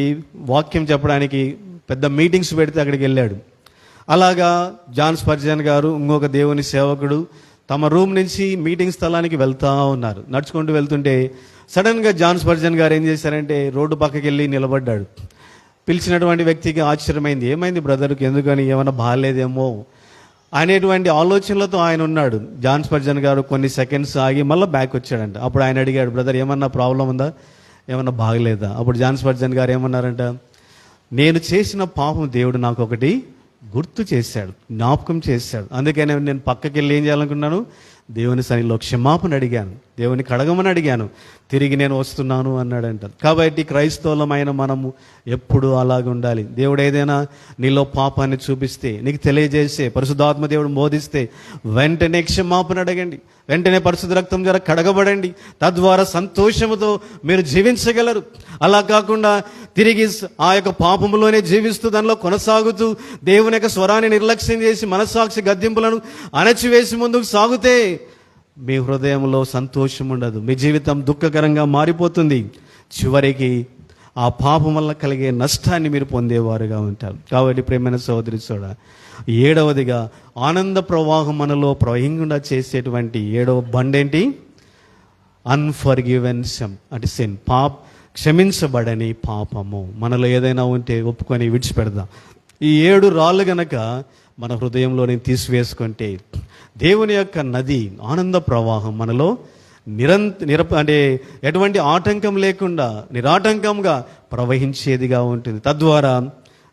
వాక్యం చెప్పడానికి పెద్ద మీటింగ్స్ పెడితే అక్కడికి వెళ్ళాడు. అలాగా జాన్ స్పర్జన్ గారు, ఇంకొక దేవుని సేవకుడు తమ రూమ్ నుంచి మీటింగ్ స్థలానికి వెళ్తూ ఉన్నారు. నడుచుకుంటూ వెళ్తుంటే సడన్గా జాన్ స్పర్జన్ గారు ఏం చేశారంటే రోడ్డు పక్కకి వెళ్ళి నిలబడ్డాడు. పిలిచినటువంటి వ్యక్తికి ఆశ్చర్యమైంది. ఏమైంది బ్రదర్కి, ఎందుకని, ఏమైనా బాగాలేదేమో అనేటువంటి ఆలోచనలతో ఆయన ఉన్నాడు. జాన్ స్పర్జన్ గారు కొన్ని సెకండ్స్ ఆగి మళ్ళీ బ్యాక్ వచ్చాడంట. అప్పుడు ఆయన అడిగాడు, బ్రదర్ ఏమన్నా ప్రాబ్లం ఉందా, ఏమన్నా బాగలేదా? అప్పుడు జాన్ స్పర్జన్ గారు ఏమన్నారంట, నేను చేసిన పాపం దేవుడు నాకు ఒకటి గుర్తు చేశాడు, జ్ఞాపకం చేశాడు. అందుకని నేను పక్కకి వెళ్ళి ఏం చేయాలనుకున్నాను, దేవుని సన్నిధిలో క్షమాపణ అడిగాను, దేవుని కడగమని అడిగాను, తిరిగి నేను వస్తున్నాను అన్నాడంట. కాబట్టి క్రైస్తవులమైన మనము ఎప్పుడు అలాగ ఉండాలి. దేవుడు ఏదైనా నీలో పాపాన్ని చూపిస్తే, నీకు తెలియజేస్తే, పరిశుద్ధాత్మ దేవుడు బోధిస్తే వెంటనే క్షమాపణ అడగండి, వెంటనే పరిశుద్ధ రక్తం ద్వారా కడగబడండి. తద్వారా సంతోషముతో మీరు జీవించగలరు. అలా కాకుండా తిరిగి ఆ యొక్క పాపములోనే జీవిస్తూ దానిలో కొనసాగుతూ దేవుని యొక్క స్వరాన్ని నిర్లక్ష్యం చేసి మనస్సాక్షి గద్దింపులను అణచివేసి ముందుకు సాగుతే మీ హృదయంలో సంతోషం ఉండదు, మీ జీవితం దుఃఖకరంగా మారిపోతుంది. చివరికి ఆ పాపం వల్ల కలిగే నష్టాన్ని మీరు పొందేవారుగా ఉంటారు. కాబట్టి ప్రేమైన సోదరి సోడా, 7వదిగా ఆనంద ప్రవాహం మనలో ప్రవహించకుండా చేసేటువంటి 7వ బండేంటి? అన్ఫర్గివెన్ అంటే సిన్, క్షమించబడని పాపము. మనలో ఏదైనా ఉంటే ఒప్పుకొని విడిచిపెడదాం. ఈ 7 రాళ్ళు గనక మన హృదయంలోని తీసివేసుకుంటే దేవుని యొక్క నది, ఆనంద ప్రవాహం మనలో అంటే ఎటువంటి ఆటంకం లేకుండా నిరాటంకంగా ప్రవహించేదిగా ఉంటుంది. తద్వారా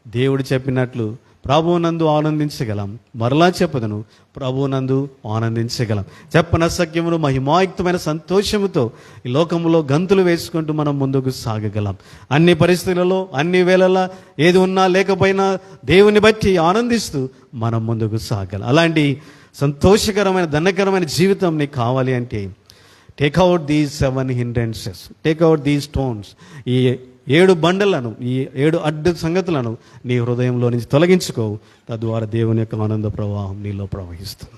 దేవుడు చెప్పినట్లు ప్రభువునందు ఆనందించగలం. మరలా చెప్పదను, ప్రభువునందు ఆనందించగలం. చెప్పనసఖ్యమును మహిమాయుక్తమైన సంతోషముతో ఈ లోకంలో గంతులు వేసుకుంటూ మనం ముందుకు సాగగలం. అన్ని పరిస్థితులలో, అన్ని వేళలా, ఏది ఉన్నా లేకపోయినా దేవుని బట్టి ఆనందిస్తూ మనం ముందుకు సాగలం. అలాంటి సంతోషకరమైన, ధన్యకరమైన జీవితం నీకు కావాలి అంటే take out these 7 hindrances, take out these stones. ఈ 7 బండలను, ఈ 7 అడ్డు సంగతులను నీ హృదయంలో నుంచి తొలగించుకో. తద్వారా దేవుని యొక్క ఆనంద ప్రవాహం నీలో ప్రవహిస్తుంది.